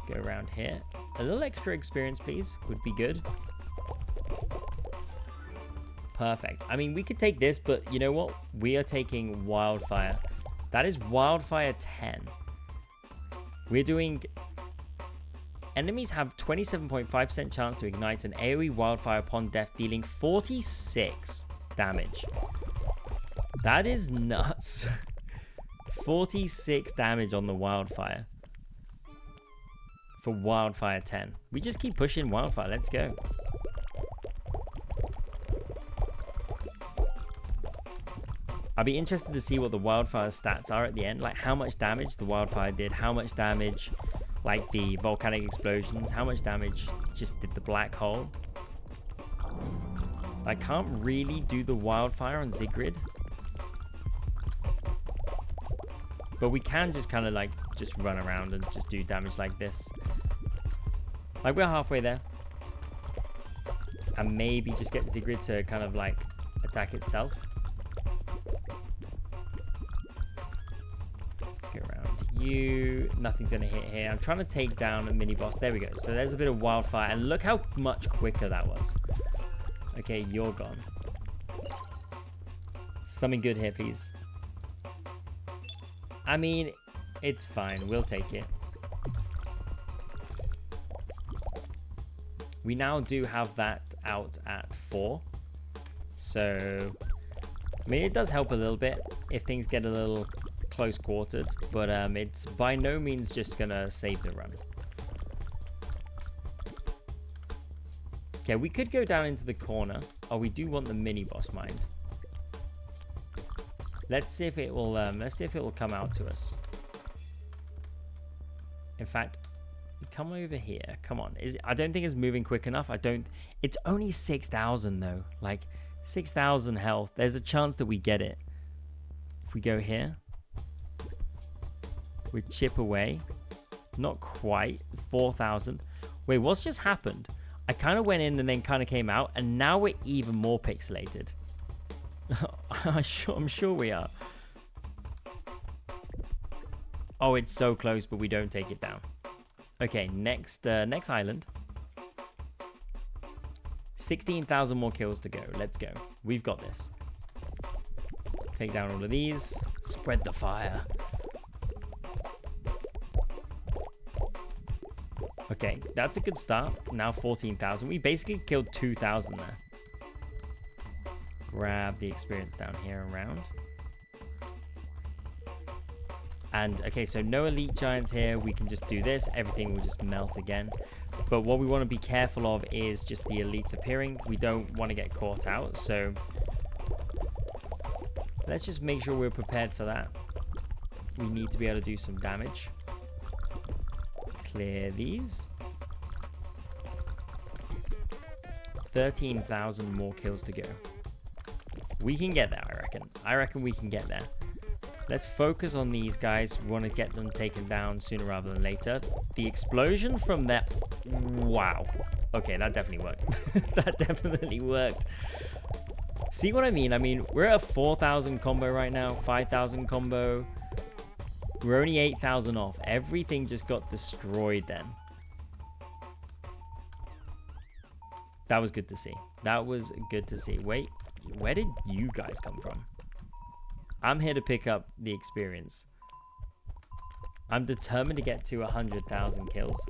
Go around here. A little extra experience, please, would be good. Perfect. I mean, we could take this, but you know what? We are taking wildfire. That is wildfire 10. We're doing... Enemies have 27.5% chance to ignite an AoE wildfire upon death, dealing 46 damage. That is nuts. 46 damage on the wildfire. For wildfire 10. We just keep pushing wildfire. Let's go. I'd be interested to see what the wildfire stats are at the end. Like how much damage the wildfire did. How much damage, like the volcanic explosions. How much damage just did the black hole. I can't really do the wildfire on Sigrid. But we can just kind of like just run around and just do damage like this. Like we're halfway there. And maybe just get Sigrid to kind of like attack itself. Go around you. Nothing's gonna hit here. I'm trying to take down a mini boss. There we go. So there's a bit of wildfire. And look how much quicker that was. Okay, you're gone. Something good here, please. I mean, it's fine. We'll take it. We now do have that out at 4. So, I mean, it does help a little bit if things get a little close quartered. But it's by no means just going to save the run. Okay, we could go down into the corner. Oh, we do want the mini boss mind. Let's see if it will come out to us. In fact, come over here. Come on. I don't think it's moving quick enough. It's only 6,000 though. Like 6,000 health. There's a chance that we get it. If we go here, we chip away. Not quite. 4,000. Wait, what's just happened? I kind of went in and then kind of came out, and now we're even more pixelated. I'm sure we are. Oh, it's so close, but we don't take it down. Okay, next island. 16,000 more kills to go. Let's go. We've got this. Take down all of these. Spread the fire. Okay, that's a good start. Now 14,000. We basically killed 2,000 there. Grab the experience down here around. And, okay, so no elite giants here. We can just do this. Everything will just melt again. But what we want to be careful of is just the elites appearing. We don't want to get caught out, so let's just make sure we're prepared for that. We need to be able to do some damage. Clear these. 13,000 more kills to go. We can get there, I reckon. I reckon we can get there. Let's focus on these guys. We want to get them taken down sooner rather than later. The explosion from there... Wow. Okay, that definitely worked. That definitely worked. See what I mean? I mean, we're at a 4,000 combo right now. 5,000 combo. We're only 8,000 off. Everything just got destroyed then. That was good to see. That was good to see. Wait, where did you guys come from? I'm here to pick up the experience. I'm determined to get to 100,000 kills.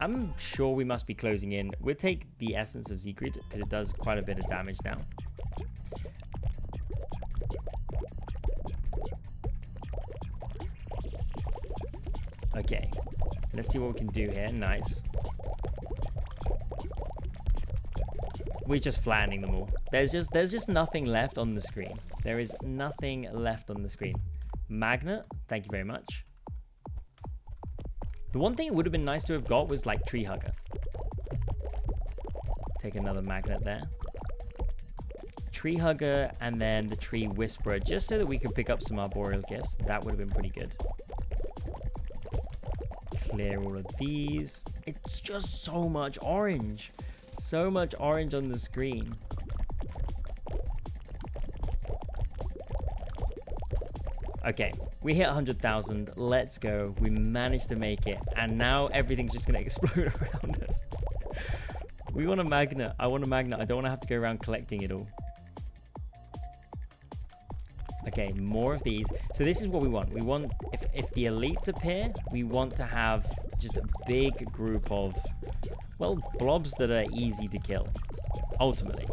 I'm sure we must be closing in. We'll take the essence of Siegfried because it does quite a bit of damage now. Okay, let's see what we can do here. Nice. We're just flattening them all. There's just nothing left on the screen. There is nothing left on the screen. Magnet, thank you very much. The one thing it would have been nice to have got was like Tree Hugger. Take another magnet there. Tree Hugger and then the Tree Whisperer, just so that we could pick up some arboreal gifts. That would have been pretty good. Clear all of these. It's just so much orange. So much orange on the screen. Okay, we hit 100,000. Let's go. We managed to make it. And now everything's just going to explode around us. We want a magnet. I want a magnet. I don't want to have to go around collecting it all. Okay, more of these. So this is what we want. We want, if the elites appear, we want to have just a big group of, well, blobs that are easy to kill, ultimately.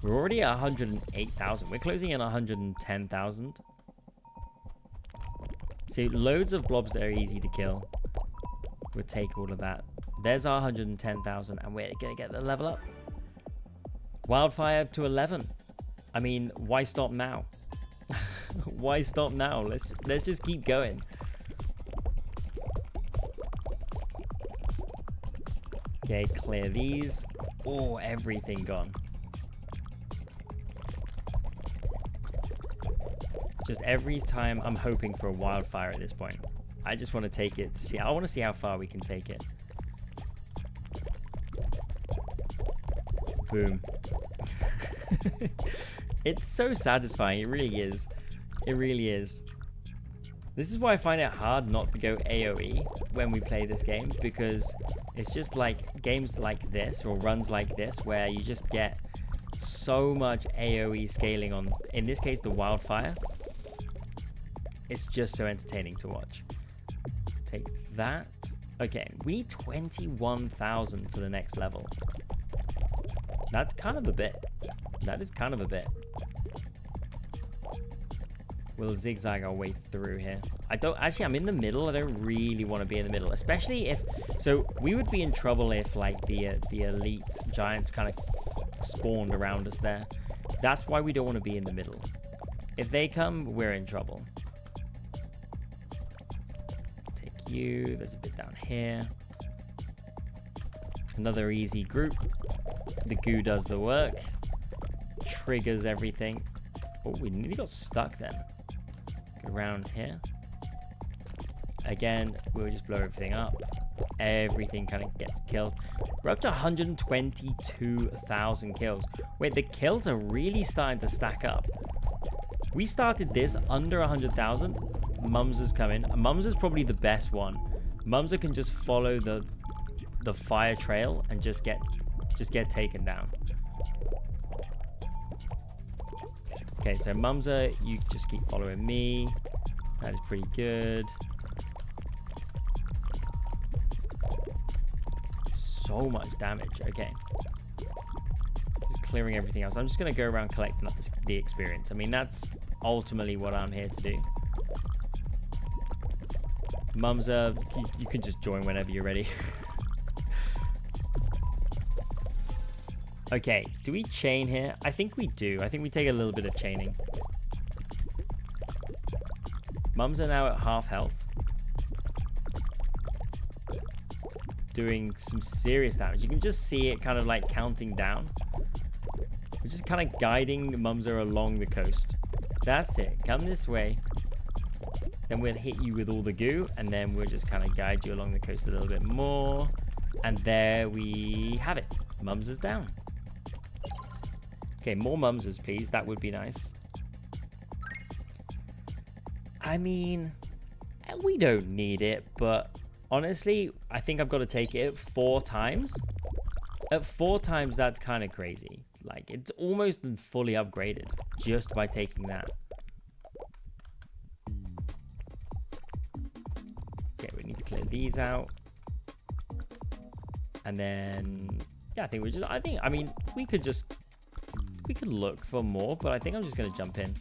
We're already at 108,000. We're closing in 110,000. So loads of blobs that are easy to kill. We'll take all of that. There's our 110,000, and we're going to get the level up. Wildfire to 11. I mean, why stop now? Why stop now? Let's just keep going. Okay, clear these. Oh, everything gone. Just every time I'm hoping for a wildfire at this point. I just want to take it to see. I want to see how far we can take it. Boom. It's so satisfying. It really is. It really is. This is why I find it hard not to go AoE when we play this game, because it's just like games like this or runs like this where you just get so much AoE scaling on, in this case, the wildfire. It's just so entertaining to watch. Take that. Okay, we need 21,000 for the next level. That's kind of a bit. That is kind of a bit. We'll zigzag our way through here. I'm in the middle. I don't really want to be in the middle, especially if, so we would be in trouble if like the elite giants kind of spawned around us there. That's why we don't want to be in the middle. If they come, we're in trouble. Take you. There's a bit down here. Another easy group. The goo does the work. Triggers everything. Oh, we nearly got stuck then. Go around here. Again, we'll just blow everything up. Everything kind of gets killed. We're up to 122,000 kills. Wait, the kills are really starting to stack up. We started this under 100,000. Mumser's coming. Mumser's probably the best one. Mumser can just follow the fire trail and just get taken down. Okay, so Mumser, you just keep following me. That is pretty good. So much damage. Okay. Just clearing everything else. I'm just going to go around collecting up the experience. I mean, that's ultimately what I'm here to do. Mumser, you can just join whenever you're ready. Okay, do we chain here? I think we do. I think we take a little bit of chaining. Mums are now at half health. Doing some serious damage. You can just see it kind of like counting down. We're just kind of guiding Mumser along the coast. That's it. Come this way. Then we'll hit you with all the goo. And then we'll just kind of guide you along the coast a little bit more. And there we have it. Mumser's down. Okay, more Mumsers, please. That would be nice. I mean, we don't need it, but honestly, I think I've got to take it 4 times. At 4 times, that's kind of crazy. Like, it's almost fully upgraded just by taking that. Okay, we need to clear these out. And then, yeah, I mean, we could look for more, but I think I'm just going to jump in.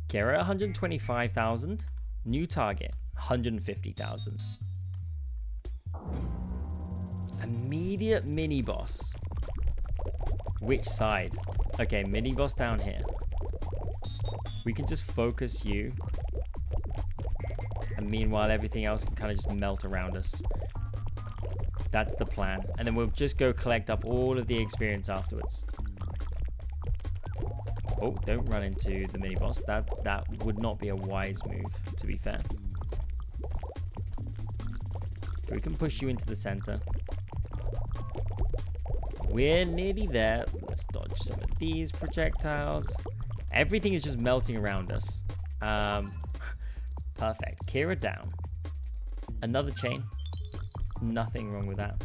Okay, we're at 125,000. New target, 150,000. Immediate mini boss. Which side? Okay, mini boss down here. We can just focus you. And meanwhile, everything else can kind of just melt around us. That's the plan. And then we'll just go collect up all of the experience afterwards. Oh, don't run into the mini-boss. That would not be a wise move, to be fair. We can push you into the center. We're nearly there. Let's dodge some of these projectiles. Everything is just melting around us. Perfect. Kira down. Another chain. Nothing wrong with that.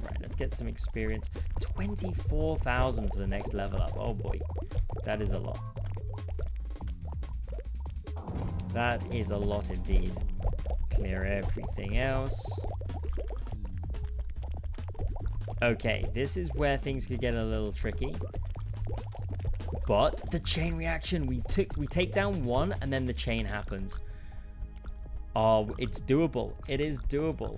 Right, let's get some experience. 24,000 for the next level up. Oh boy, that is a lot. That is a lot indeed. Clear everything else. Okay, this is where things could get a little tricky. But the chain reaction, we take down one and then the chain happens. Oh, it's doable. It is doable.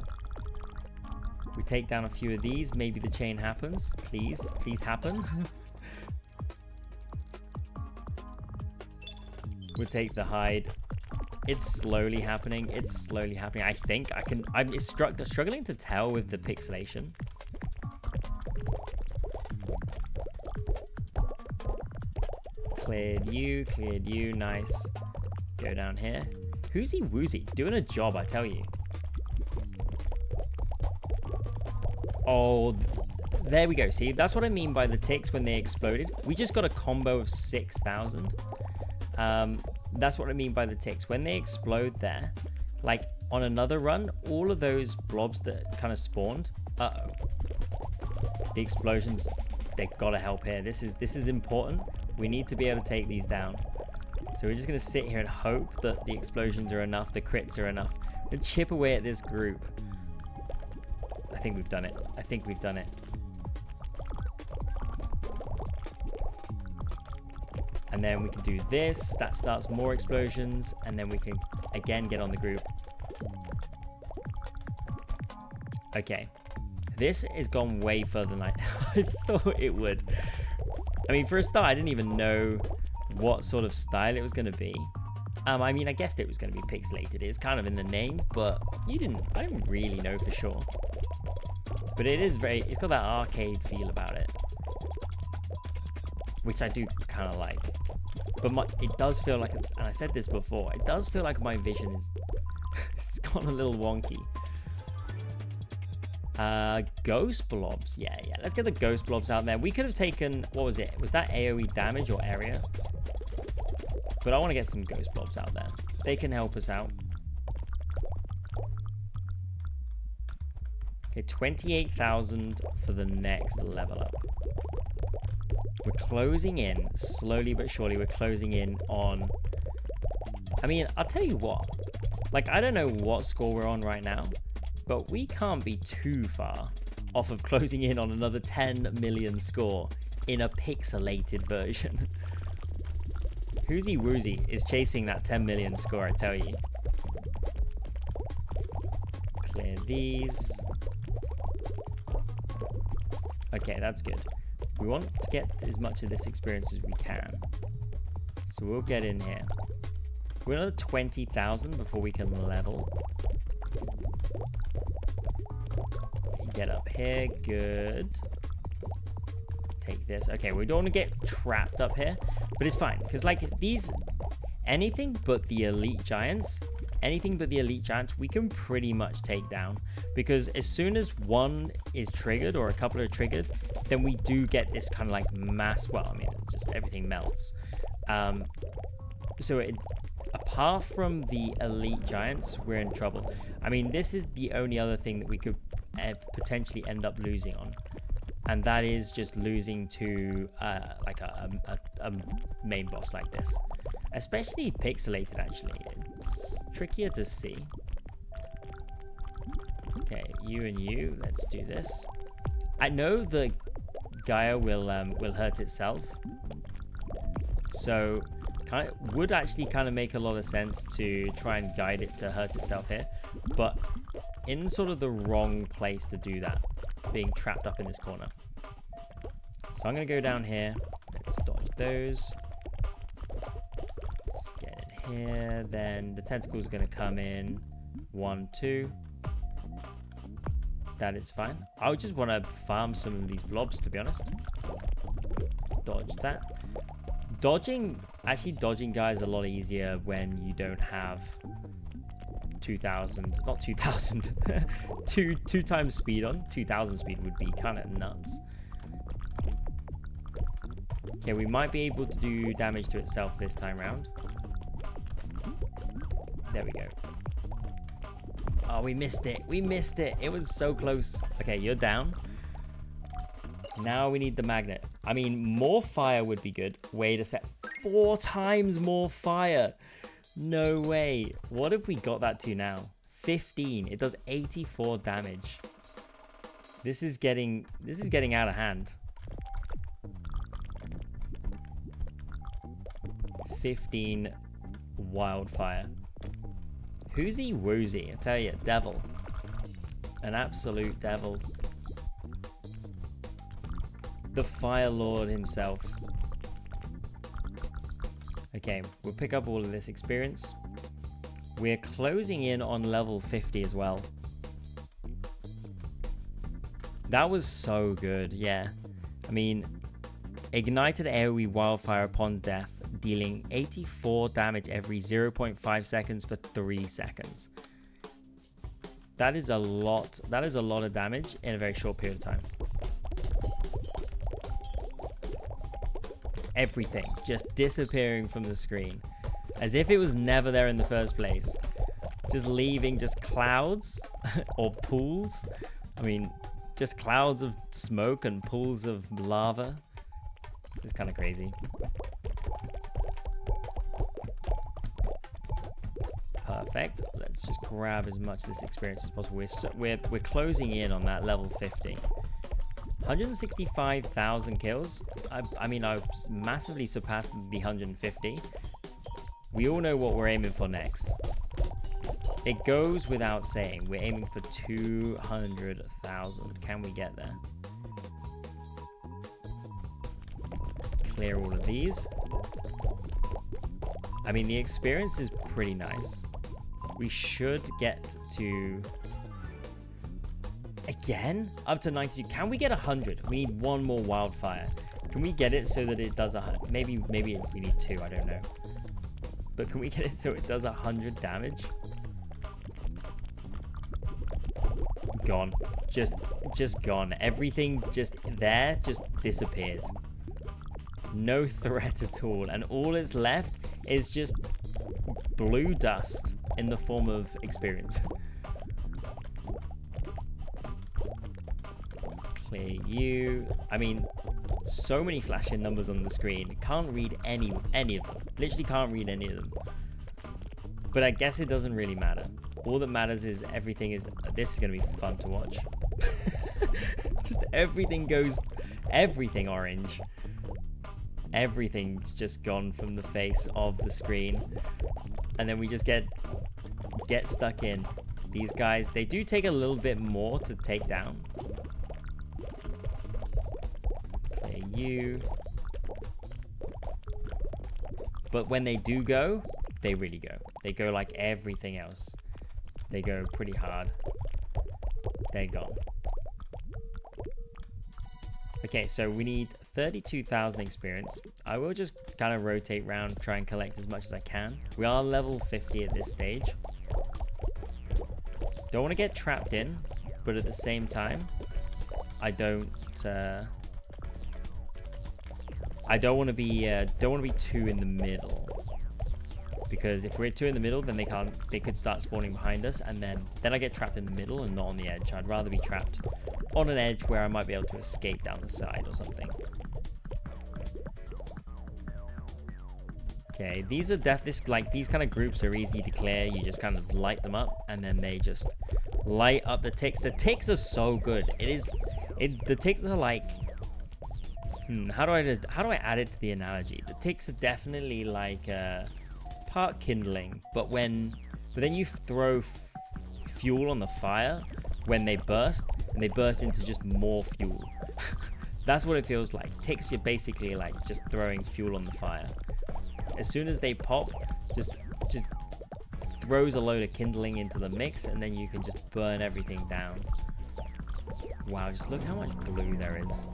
We take down a few of these. Maybe the chain happens. Please happen. We'll take the hide. It's slowly happening. I think I can. I'm struggling to tell with the pixelation. Cleared you. Nice. Go down here. Whoosy woozy. Doing a job, I tell you. Oh, there we go. See, that's what I mean by the ticks when they exploded. We just got a combo of 6,000. That's what I mean by the ticks. When they explode there, like on another run, all of those blobs that kind of spawned. Uh-oh. The explosions, they've got to help here. This is important. We need to be able to take these down. So we're just going to sit here and hope that the explosions are enough, the crits are enough. And chip away at this group. I think we've done it. And then we can do this. That starts more explosions. And then we can, again, get on the group. Okay. This has gone way further than I thought it would. I mean, for a start, I didn't even know what sort of style it was going to be. I mean, I guessed it was going to be pixelated. It's kind of in the name, but I didn't really know for sure. But it's got that arcade feel about it, which I do kind of like. But it does feel like it's, and I said this before, it does feel like my vision is, it's gone a little wonky. Ghost blobs. Yeah, let's get the ghost blobs out there. We could have taken, what was it? Was that AoE damage or area? But I want to get some ghost blobs out there. They can help us out. Okay, 28,000 for the next level up. We're closing in, slowly but surely, we're closing in on... I mean, I'll tell you what. Like, I don't know what score we're on right now, but we can't be too far off of closing in on another 10 million score in a pixelated version. Whoozy Woozy is chasing that 10 million score, I tell you. Clear these. Okay, that's good. We want to get as much of this experience as we can. So we'll get in here. We're another 20,000 before we can level. Get up here, good. Take this. Okay, we don't want to get trapped up here, but it's fine, because like these, anything but the elite giants, we can pretty much take down, because as soon as one is triggered or a couple are triggered, then we do get this kind of like mass, well, I mean, it's just everything melts. So apart from the elite giants, we're in trouble. I mean, this is the only other thing that we could potentially end up losing on, and that is just losing to like a main boss like this, especially pixelated. Actually, it's trickier to see. Okay, you and you, let's do this. I know the Gaia will hurt itself, so would actually kind of make a lot of sense to try and guide it to hurt itself here, but in sort of the wrong place to do that, being trapped up in this corner. So I'm going to go down here. Let's dodge those. Let's get in here. Then the tentacles are going to come in. 1, 2. That is fine. I would just want to farm some of these blobs, to be honest. Dodge that. Dodging guys a lot easier when you don't have 2,000, not 2,000, two times speed on. 2,000 speed would be kind of nuts. Okay, we might be able to do damage to itself this time round. There we go. Oh, we missed it. We missed it. It was so close. Okay, you're down. Now we need the magnet. I mean, more fire would be good. Wait a sec. 4 times more fire. No way. What have we got that to now? 15. It does 84 damage. This is getting out of hand. 15 wildfire. Whoozy Woozy, I tell you, devil. An absolute devil. The Fire Lord himself. Okay, we'll pick up all of this experience. We're closing in on level 50 as well. That was so good, yeah. I mean, ignited AoE wildfire upon death, dealing 84 damage every 0.5 seconds for 3 seconds. That is a lot. That is a lot of damage in a very short period of time. Everything just disappearing from the screen as if it was never there in the first place, just leaving just clouds or pools. I mean, just clouds of smoke and pools of lava. It's kind of crazy. Perfect. Let's just grab as much of this experience as possible. We're closing in on that level 50. 165,000 kills. I mean, I've massively surpassed the 150. We all know what we're aiming for next. It goes without saying. We're aiming for 200,000. Can we get there? Clear all of these. I mean, the experience is pretty nice. We should get to... Again? Up to 92. Can we get 100? We need one more wildfire. Can we get it so that it does 100? Maybe we need 2. I don't know. But can we get it so it does 100 damage? Gone. Just gone. Everything just there just disappeared. No threat at all. And all that's left is just blue dust in the form of experience. Clear you. I mean, so many flashing numbers on the screen. Can't read any of them. Literally can't read any of them. But I guess it doesn't really matter. All that matters is everything is... This is going to be fun to watch. Just everything goes... Everything orange. Everything's just gone from the face of the screen. And then we just get stuck in. These guys, they do take a little bit more to take down. Clear you. But when they do go, they really go. They go like everything else. They go pretty hard. They're gone. Okay, so we need 32,000 experience. I will just kind of rotate around, try and collect as much as I can. We are level 50 at this stage. Don't want to get trapped in, but at the same time, I don't want to be too in the middle. Because if we're too in the middle, then they could start spawning behind us, and then I get trapped in the middle and not on the edge. I'd rather be trapped on an edge where I might be able to escape down the side or something. Okay, these are these kind of groups are easy to clear. You just kind of light them up, and then they just light up the ticks. The ticks are so good. The ticks are like, how do I add it to the analogy? The ticks are definitely like part kindling, but then you throw fuel on the fire when they burst, and they burst into just more fuel. That's what it feels like. Ticks, you're basically like just throwing fuel on the fire. As soon as they pop, just throws a load of kindling into the mix, and then you can just burn everything down. Wow, just look how much blue there is.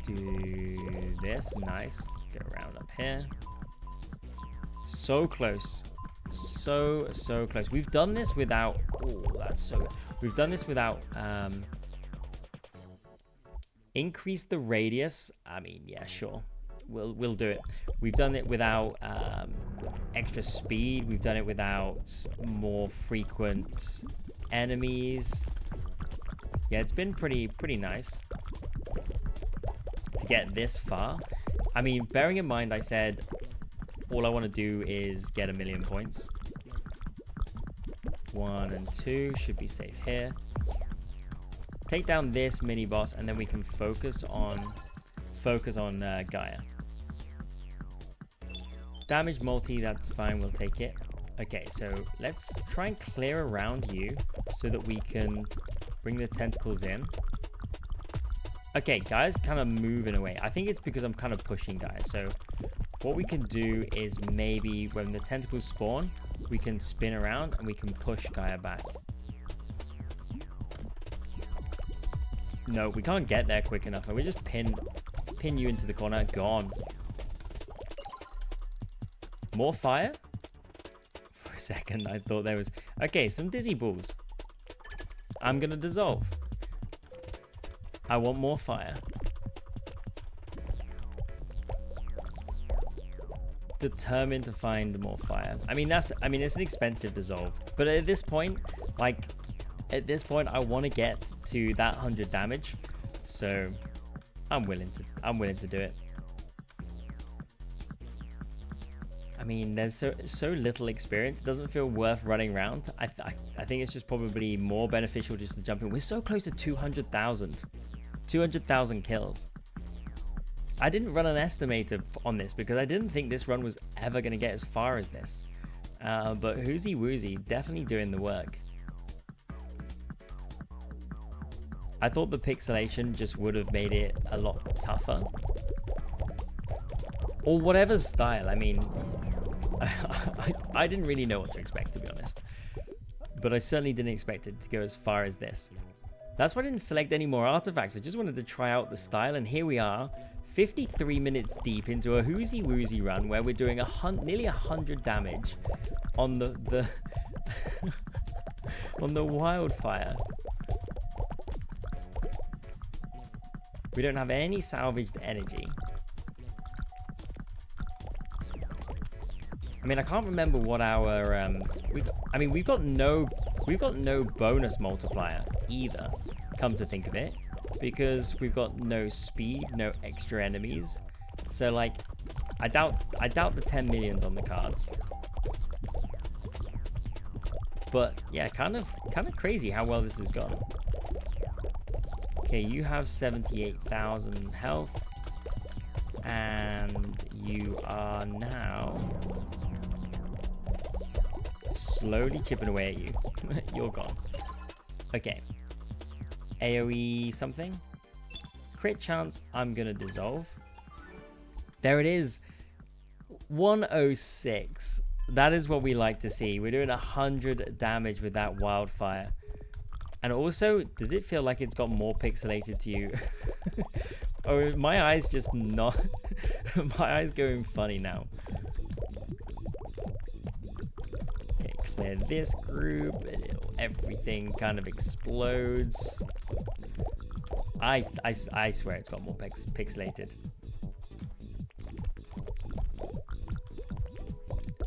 Do this, nice. Go around up here. So close. So close. We've done this without... Oh, that's so good. We've done this without... increase the radius. I mean, yeah, sure. We'll do it. We've done it without extra speed. We've done it without more frequent enemies. Yeah, it's been pretty nice to get this far. I mean, bearing in mind I said all I want to do is get 1,000,000 points. 1 and 2 should be safe here. Take down this mini boss, and then we can focus on Gaia. Damage multi, that's fine, we'll take it. Okay, so let's try and clear around you so that we can bring the tentacles in. Okay, Gaia's kind of moving away. I think it's because I'm kind of pushing Gaia. So what we can do is maybe when the tentacles spawn, we can spin around and we can push Gaia back. No, we can't get there quick enough. We just pin you into the corner. Gone. More fire? For a second, I thought there was... Okay, some dizzy balls. I'm going to dissolve. I want more fire. Determined to find more fire. I mean, it's an expensive dissolve. But at this point, I want to get to that 100 damage. So I'm willing to do it. mean, there's so little experience. It doesn't feel worth running around. I think it's just probably more beneficial just to jump in. We're so close to 200,000. 200,000 kills. I didn't run an estimator on this because I didn't think this run was ever going to get as far as this. But Whoozy Woozy definitely doing the work. I thought the pixelation just would have made it a lot tougher. Or whatever style. I mean, I didn't really know what to expect, to be honest. But I certainly didn't expect it to go as far as this. That's why I didn't select any more artifacts. I just wanted to try out the style, and here we are, 53 minutes deep into a Whoozy Woozy run where we're doing nearly 100 damage on the on the wildfire. We don't have any salvaged energy. I mean, I can't remember what our we've got no bonus multiplier either, come to think of it, because we've got no speed, no extra enemies. So like, I doubt the 10 millions on the cards. But yeah, kind of crazy how well this has gone. Okay, you have 78,000 health, and you are now slowly chipping away at you. You're gone. Okay. AoE something. Crit chance, I'm gonna dissolve. There it is. 106. That is what we like to see. We're doing 100 damage with that wildfire. And also, does it feel like it's got more pixelated to you? Oh, my eyes just not... my eyes going funny now. Okay, clear this group. Everything kind of explodes. I swear it's got more pixelated.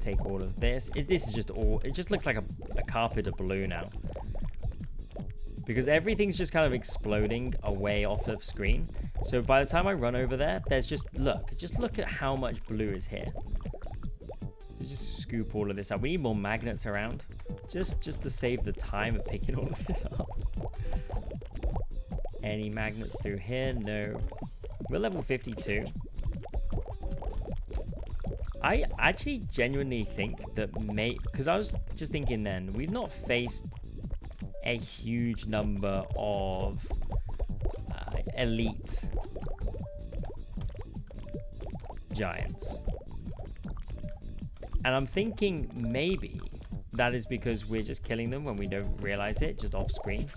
Take all of this. This is just all... It just looks like a carpet of blue now. Because everything's just kind of exploding away off of screen. So by the time I run over there, there's just look at how much blue is here. So just scoop all of this up. We need more magnets around. Just to save the time of picking all of this up. Any magnets through here? No. We're level 52. I actually genuinely think that because I was just thinking then, we've not faced a huge number of elite giants. And I'm thinking maybe that is because we're just killing them when we don't realize it, just off screen.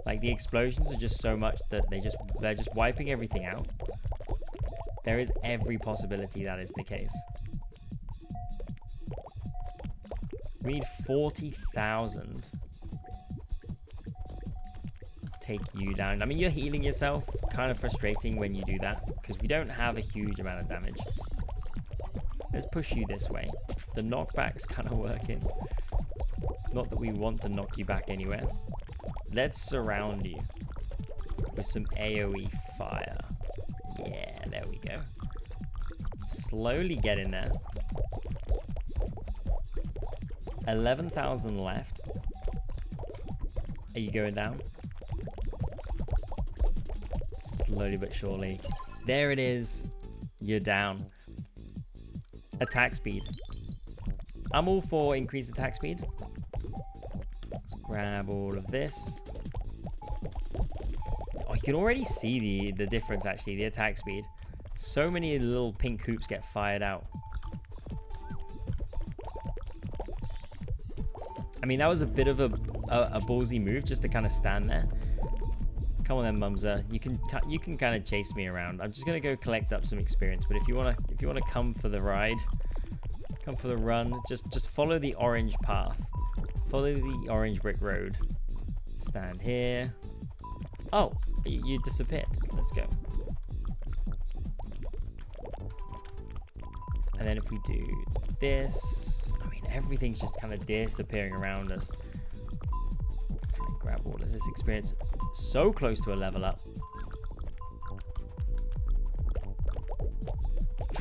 Like the explosions are just so much that they're just wiping everything out. There is every possibility that is the case. We need 40,000. Take you down. I mean, you're healing yourself. Kind of frustrating when you do that because we don't have a huge amount of damage. Let's push you this way. The knockback's kind of working. Not that we want to knock you back anywhere. Let's surround you with some AoE fire. Yeah, there we go. Slowly get in there. 11,000 left. Are you going down? Slowly but surely. There it is. You're down. Attack speed. I'm all for increased attack speed. Let's grab all of this. Oh, you can already see the difference actually, the attack speed. So many little pink hoops get fired out. I mean, that was a bit of a ballsy move just to kind of stand there. Come on then, Mumza. You can kind of chase me around. I'm just gonna go collect up some experience. But if you wanna come for the ride, come for the run, just follow the orange path. Follow the orange brick road. Stand here. Oh, you disappeared. Let's go. And then if we do this, I mean, everything's just kind of disappearing around us. Try and grab all of this experience. So close to a level up.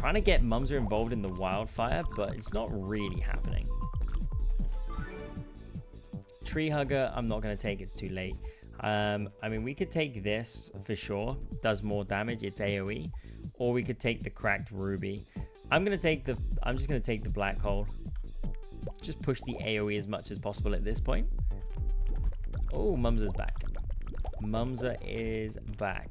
trying to get Mumsa involved in the wildfire, but it's not really happening. Tree Hugger, I'm not going to take. It's too late. I mean, we could take this for sure. Does more damage. It's AoE. Or we could take the cracked ruby. I'm just going to take the black hole. Just push the AoE as much as possible at this point. Oh, Mumsa's back. Mumsa is back.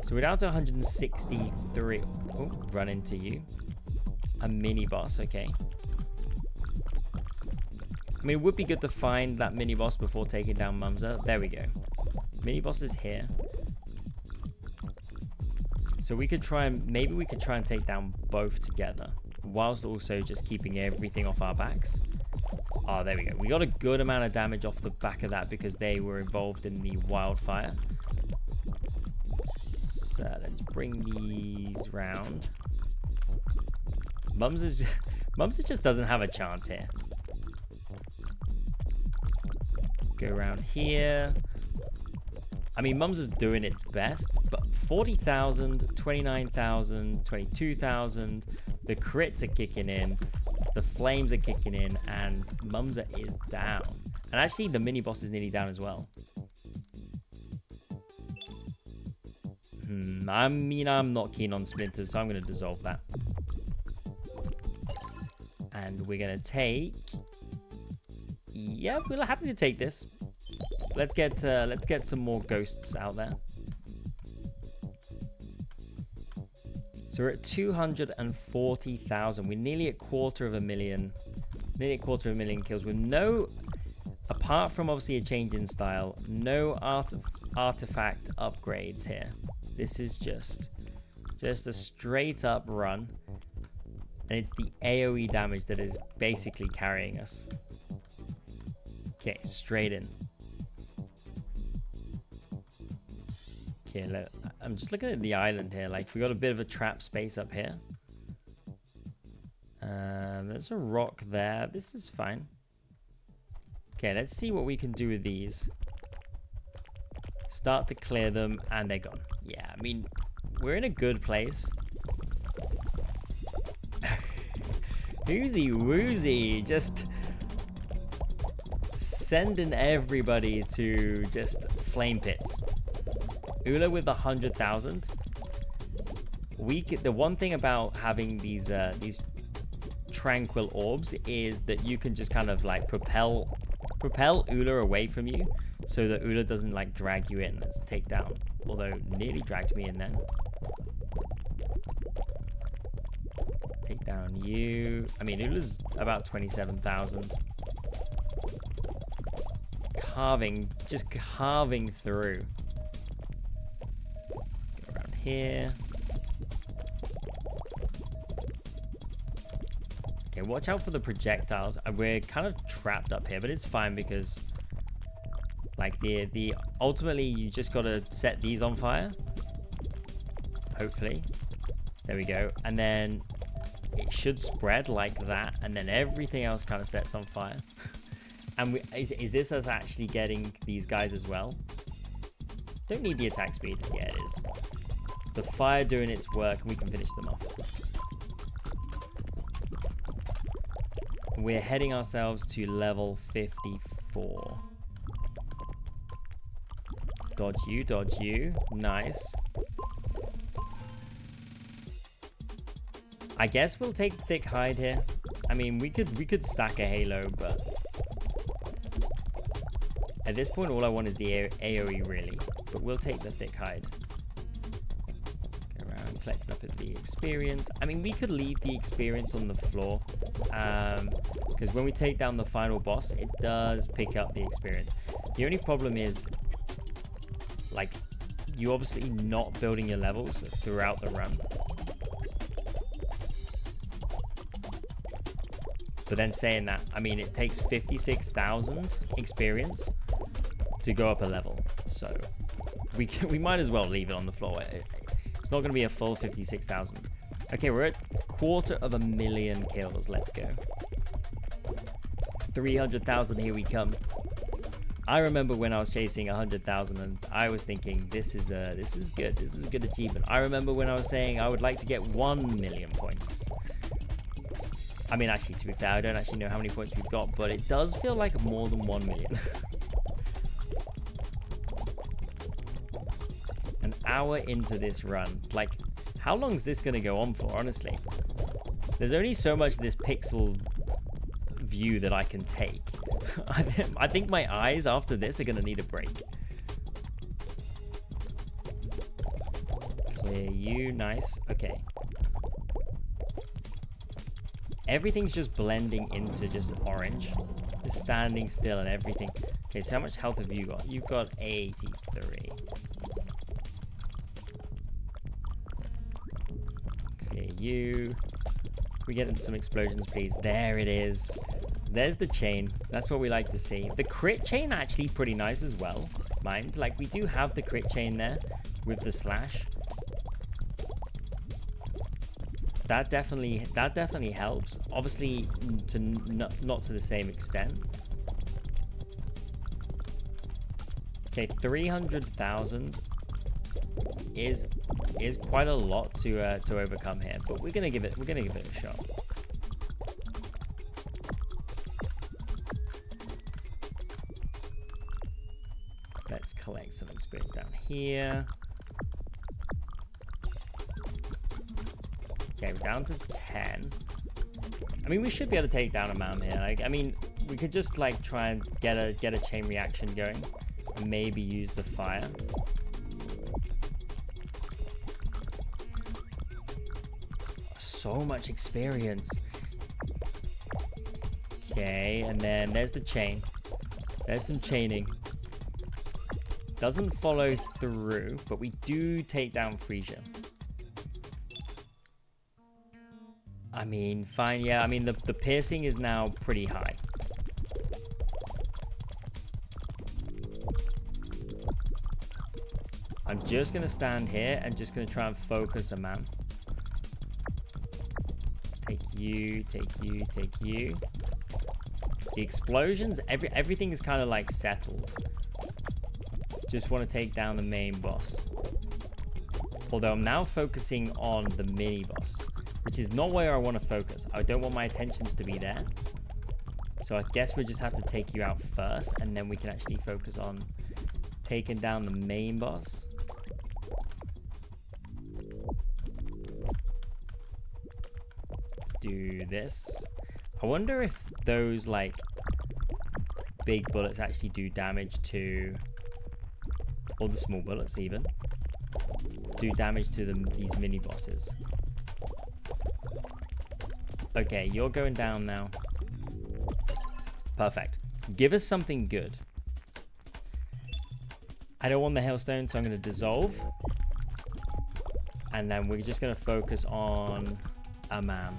So we're down to 163. Oh, run into you. A mini boss, okay. I mean, it would be good to find that mini boss before taking down Mumsa. There we go. Mini boss is here. So we could try and, maybe we could try and take down both together, whilst also just keeping everything off our backs. Oh, there we go. We got a good amount of damage off the back of that because they were involved in the wildfire. So let's bring these round. Mumsa just doesn't have a chance here. Go around here. I mean, Mumsa's doing its best, but 40,000, 29,000, 22,000. The crits are kicking in. The flames are kicking in, and Mumsa is down. And actually, the mini boss is nearly down as well. I mean, I'm not keen on splinters, so I'm going to dissolve that. And we're going to take... Yeah, we're happy to take this. Let's get some more ghosts out there. So we're at 240,000. We're nearly at quarter of a million kills with no, apart from obviously a change in style, no artifact upgrades here. This is just a straight up run, and it's the AoE damage that is basically carrying us. Okay, straight in. Okay, look, I'm just looking at the island here. Like, we got a bit of a trap space up here. There's a rock there. This is fine. Okay, let's see what we can do with these. Start to clear them, and they're gone. Yeah, I mean, we're in a good place. Woozy woozy, just sending everybody to just flame pits. Ula with 100,000. The one thing about having these tranquil orbs is that you can just kind of like propel Ula away from you, so that Ula doesn't like drag you in. Let's take down, although nearly dragged me in then. Take down you. I mean, Ula's about 27,000. Just carving through. Go around here. Okay, watch out for the projectiles. We're kind of trapped up here, but it's fine because, like, the ultimately you just gotta set these on fire. Hopefully, there we go, and then it should spread like that, and then everything else kind of sets on fire. And is this us actually getting these guys as well? Don't need the attack speed. Yeah, it is. The fire doing its work, and we can finish them off. We're heading ourselves to level 54. Dodge you, dodge you. Nice. I guess we'll take thick hide here. I mean, we could stack a halo, but at this point, all I want is the AoE, really. But we'll take the thick hide. Go around, collecting up the experience. I mean, we could leave the experience on the floor. Because when we take down the final boss, it does pick up the experience. The only problem is, like, you obviously not building your levels throughout the run. But then saying that, I mean, it takes 56,000 experience to go up a level, so we might as well leave it on the floor. It's not going to be a full 56,000. Okay, we're at 250,000 kills. Let's go. 300,000. Here we come. I remember when I was chasing 100,000 and I was thinking, this is good. This is a good achievement. I remember when I was saying I would like to get 1 million points. I mean, actually, to be fair, I don't actually know how many points we've got, but it does feel like more than 1 million. An hour into this run. Like, how long is this going to go on for, honestly? There's only so much of this pixel view that I can take. I think my eyes after this are going to need a break. Clear you. Nice. Okay. Everything's just blending into just orange. Just standing still and everything. Okay, so how much health have you got? You've got 83. Clear you. We get into some explosions, please. There it is. There's the chain. That's what we like to see. The crit chain actually pretty nice as well. Mind, like we do have the crit chain there with the slash. That definitely helps. Obviously, to not to the same extent. Okay, 300,000 is quite a lot to overcome here, but we're gonna give it a shot. Let's collect some experience down here. Okay, we're down to 10. I mean, we should be able to take down a man here. Like, I mean, we could just like try and get a chain reaction going, and maybe use the fire. So much experience. Okay, and then there's the chain. There's some chaining. Doesn't follow through, but we do take down Frisia. I mean, fine, yeah. I mean, the piercing is now pretty high. I'm just going to stand here and just going to try and focus a man. Take you, take you, take you. The explosions, everything is kind of like settled. Just want to take down the main boss. Although I'm now focusing on the mini boss, which is not where I want to focus. I don't want my attentions to be there. So I guess we just have to take you out first, and then we can actually focus on taking down the main boss. Let's do this. I wonder if those like big bullets actually do damage to, or the small bullets even, do damage to these mini bosses. Okay, you're going down now. Perfect. Give us something good. I don't want the hailstone, so I'm going to dissolve. And then we're just going to focus on a man.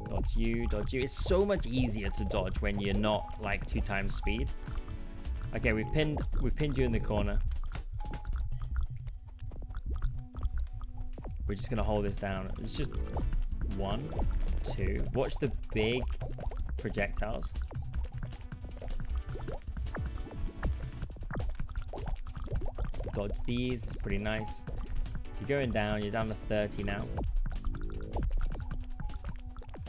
Dodge you, dodge you. It's so much easier to dodge when you're not like 2 times speed. Okay, we've pinned you in the corner. We're just going to hold this down. It's just 1, 2. Watch the big projectiles. Dodge these. It's pretty nice. You're going down. You're down to 30 now.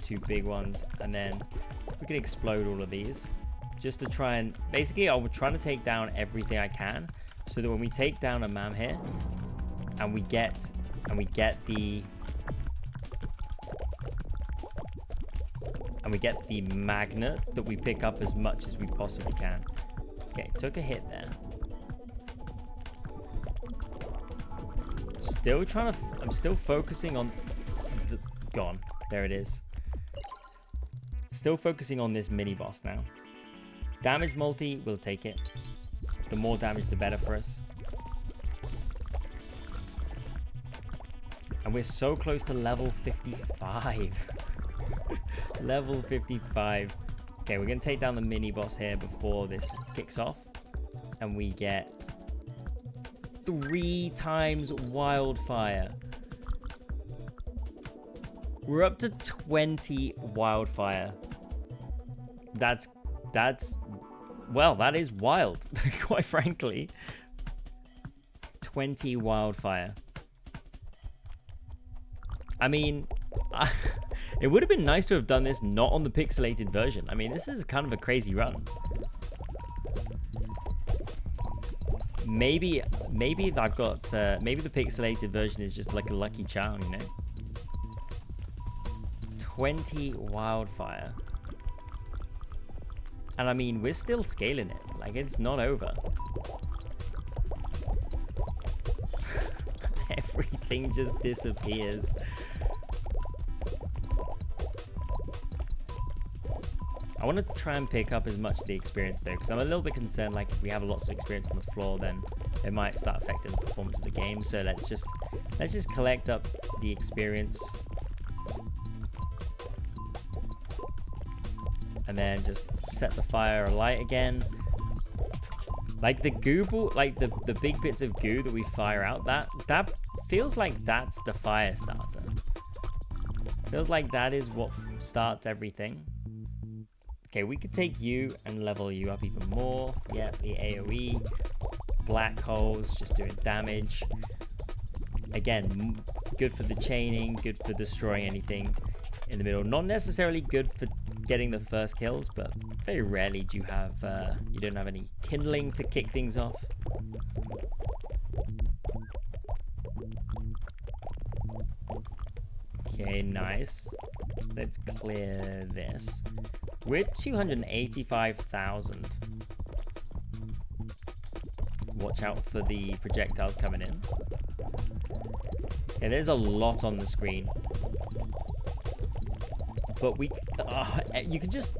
2 big ones. And then we can explode all of these. Just to try and... Basically, I'm trying to take down everything I can. So that when we take down a man here, and we get the... And we get the magnet, that we pick up as much as we possibly can. Okay, took a hit there. Still trying to... I'm still focusing on... Gone. There it is. Still focusing on this mini boss now. Damage multi, we'll take it. The more damage, the better for us. And we're so close to level 55. Level 55. Okay, we're going to take down the mini boss here before this kicks off. And we get 3 times wildfire. We're up to 20 wildfire. That's well, that is wild, quite frankly. 20 wildfire. I mean, it would have been nice to have done this not on the pixelated version. I mean, this is kind of a crazy run. Maybe I've got, maybe the pixelated version is just like a lucky charm, you know? 20 wildfire. And I mean, we're still scaling it. Like, it's not over. Everything just disappears. I want to try and pick up as much of the experience though, because I'm a little bit concerned, like, if we have lots of experience on the floor, then it might start affecting the performance of the game. So let's just collect up the experience, and then just set the fire alight again. Like the goo, like the big bits of goo that we fire out, that feels like that's the fire starter. Feels like that is what starts everything. Okay, we could take you and level you up even more. Yeah, the AoE. Black holes, just doing damage. Again, good for the chaining, good for destroying anything in the middle. Not necessarily good for getting the first kills, but very rarely do you have, you don't have any kindling to kick things off. Okay, nice. Let's clear this. We're 285,000. Watch out for the projectiles coming in. Yeah, there's a lot on the screen. But you can just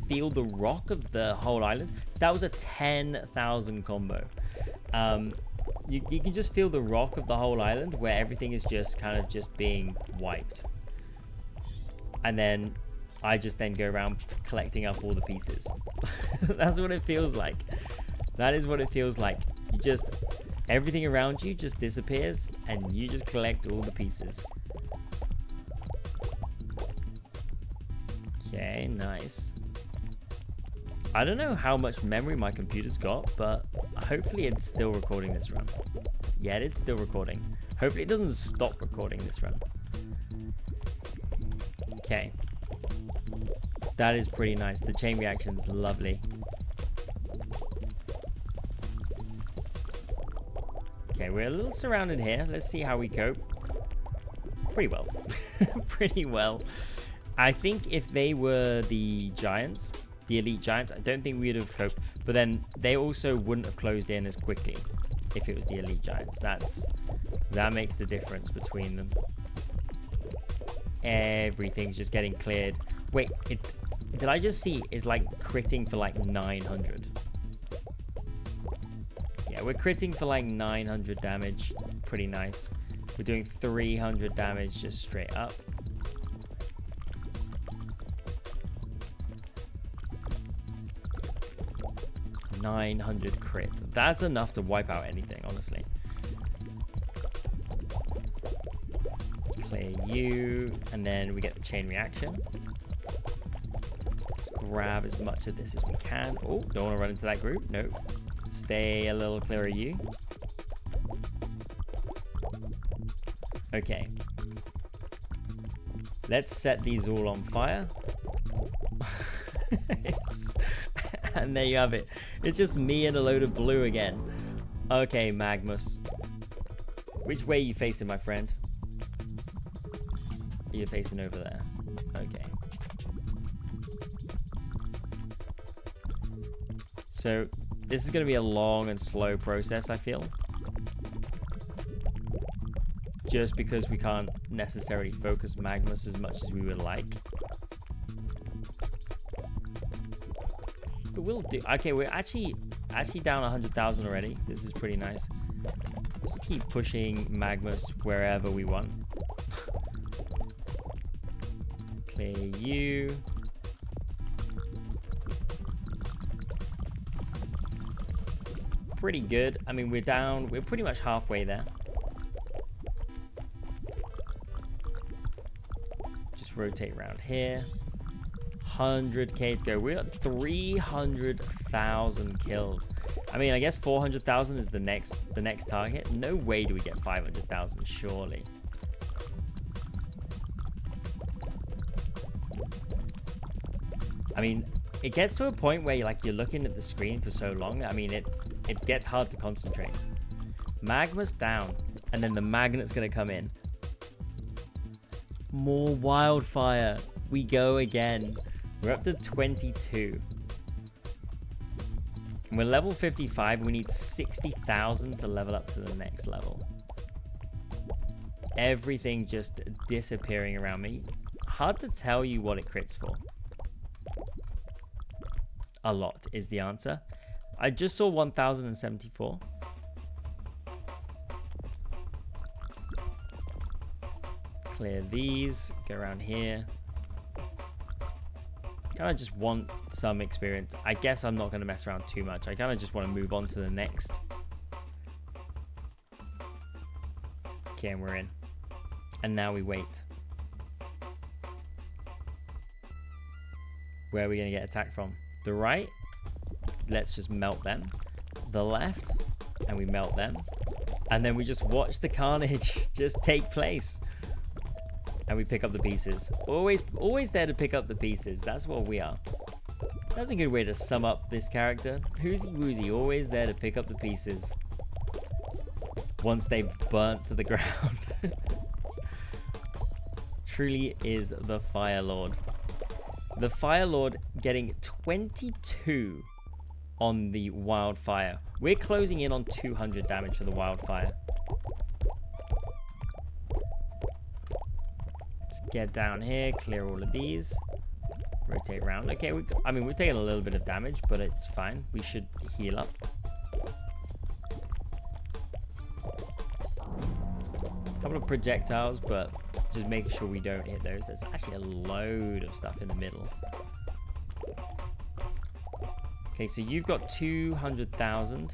feel the rock of the whole island. That was a 10,000 combo. You can just feel the rock of the whole island, where everything is just kind of just being wiped. And then I just then go around collecting up all the pieces. That's what it feels like. That is what it feels like. You just, everything around you just disappears, and you just collect all the pieces. Okay, nice. I don't know how much memory my computer's got, but hopefully it's still recording this run. Yeah, it's still recording. Hopefully it doesn't stop recording this run. Okay. That is pretty nice. The chain reaction is lovely. Okay, we're a little surrounded here. Let's see how we cope. Pretty well. Pretty well. I think if they were the giants, the elite giants, I don't think we would have coped. But then they also wouldn't have closed in as quickly if it was the elite giants. That makes the difference between them. Everything's just getting cleared. Wait, did I just see is like critting for like 900? Yeah, we're critting for like 900 damage. Pretty nice. We're doing 300 damage just straight up. $900 crit. That's enough to wipe out anything, honestly. Clear you, and then we get the chain reaction. Let's grab as much of this as we can. Oh, don't want to run into that group. Nope. Stay a little clear of you. Okay. Let's set these all on fire. And there you have it. It's just me and a load of blue again. Okay, Magnus. Which way are you facing, my friend? You're facing over there. Okay. So, this is going to be a long and slow process, I feel. Just because we can't necessarily focus Magnus as much as we would like. But we'll do. Okay, we're actually down 100,000 already. This is pretty nice. Just keep pushing Magnus wherever we want. Clear you. Pretty good. I mean, we're pretty much halfway there. Just rotate around here. 100k to go. We're at 300,000 kills. I mean, I guess 400,000 is the next target. No way do we get 500,000, surely. I mean, it gets to a point where you're looking at the screen for so long. I mean, it gets hard to concentrate. Magma's down, and then the magnet's gonna come in. More wildfire. We go again. We're up to 22. We're level 55. We need 60,000 to level up to the next level. Everything just disappearing around me. Hard to tell you what it crits for. A lot is the answer. I just saw 1,074. Clear these. Go around here. Kind of just want some experience. I guess I'm not going to mess around too much. I kind of just want to move on to the next. Okay, and we're in. And now we wait. Where are we going to get attacked from? The right, let's just melt them. The left, and we melt them. And then we just watch the carnage just take place. And we pick up the pieces. Always there to pick up the pieces. That's what we are. That's a good way to sum up this character. Woozy woozy, always there to pick up the pieces. Once they've burnt to the ground. Truly is the Fire Lord. The Fire Lord getting 22 on the wildfire. We're closing in on 200 damage for the wildfire. Let's get down here, clear all of these. Rotate around. Okay, I mean, we're taking a little bit of damage, but it's fine. We should heal up. A couple of projectiles, but just making sure we don't hit those. There's actually a load of stuff in the middle. Okay, so you've got 200,000.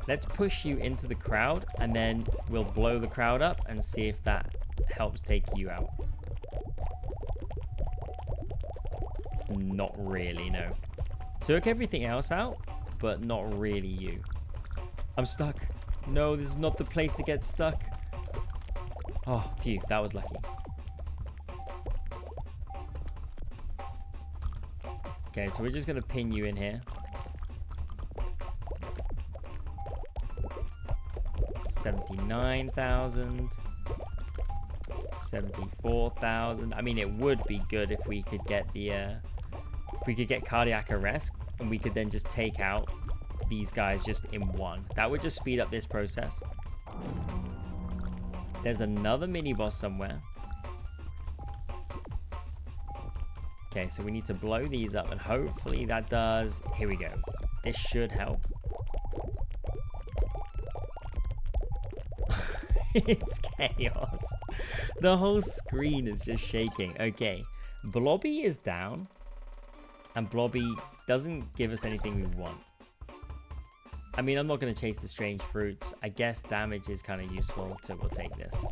Let's push you into the crowd, and then we'll blow the crowd up and see if that helps take you out. Not really, no. Took everything else out, but not really you. I'm stuck. No, this is not the place to get stuck. Oh, phew, that was lucky. Okay, so we're just going to pin you in here. 79,000. 74,000. I mean, it would be good if we could get the if we could get cardiac arrest, and we could then just take out these guys just in one. That would just speed up this process. There's another mini boss somewhere. Okay, so we need to blow these up, and hopefully that does. Here we go. This should help. It's chaos. The whole screen is just shaking. Okay, Blobby is down, and Blobby doesn't give us anything we want. I mean, I'm not going to chase the strange fruits. I guess damage is kind of useful, so we'll take this.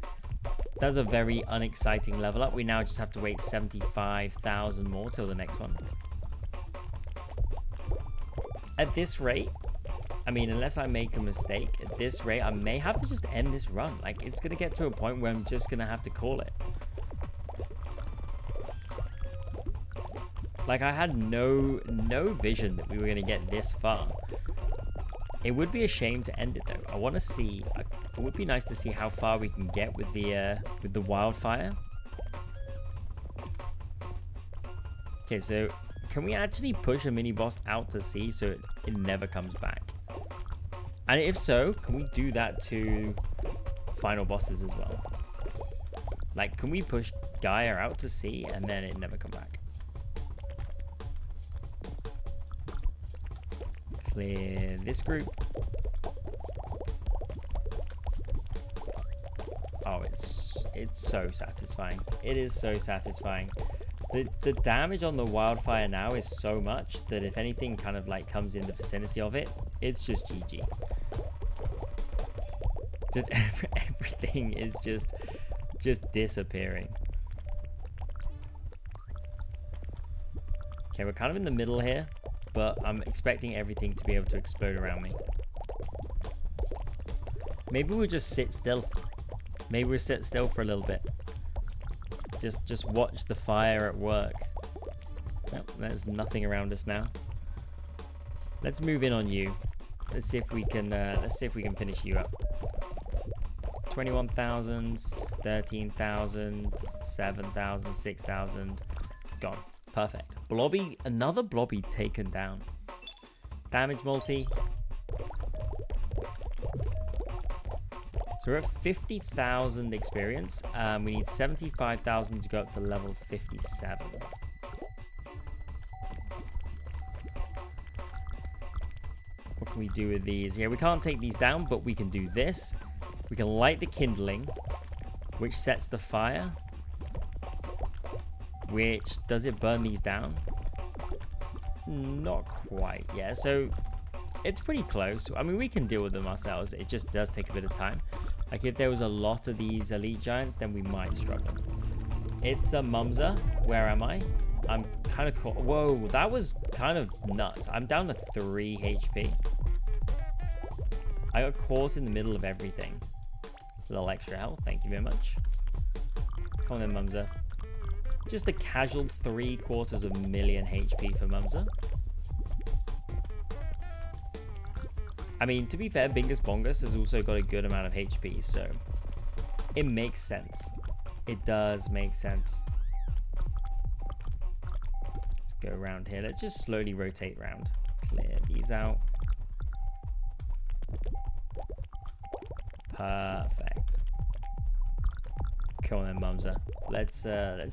That's a very unexciting level up. We now just have to wait 75,000 more till the next one. At this rate, I mean, unless I make a mistake, at this rate, I may have to just end this run. Like, it's going to get to a point where I'm just going to have to call it. Like, I had no vision that we were going to get this far. It would be a shame to end it, though. I want to see... It would be nice to see how far we can get with the wildfire. Okay, so can we actually push a mini boss out to sea so it never comes back? And if so, can we do that to final bosses as well? Like, can we push Gaia out to sea and then it never come back? Clear this group. Oh, it's so satisfying. It is so satisfying. The damage on the wildfire now is so much that if anything kind of like comes in the vicinity of it, it's just GG. Just everything is just disappearing. Okay, we're kind of in the middle here, but I'm expecting everything to be able to explode around me. Maybe we'll just sit still. Maybe we'll sit still for a little bit. Just watch the fire at work. Nope, there's nothing around us now. Let's move in on you. Let's see if we can finish you up. 21,000, 13,000, 7,000, 6,000. Gone. Perfect. Blobby, another blobby taken down. Damage multi. So we're at 50,000 experience. We need 75,000 to go up to level 57. What can we do with these? Yeah, we can't take these down, but we can do this. We can light the kindling, which sets the fire. Which, does it burn these down? Not quite, yeah. So, it's pretty close. I mean, we can deal with them ourselves. It just does take a bit of time. Like, if there was a lot of these elite giants, then we might struggle. It's a Mumser. Where am I? I'm kind of caught. Whoa, that was kind of nuts. I'm down to 3 HP. I got caught in the middle of everything. A little extra health. Thank you very much. Come on then, Mumser. Just a casual 750,000 HP for Mumser. I mean, to be fair, Bingus Bongus has also got a good amount of HP, so it makes sense. It does make sense. Let's go around here. Let's just slowly rotate around. Clear these out. Perfect. Come on then, Mumser. Let's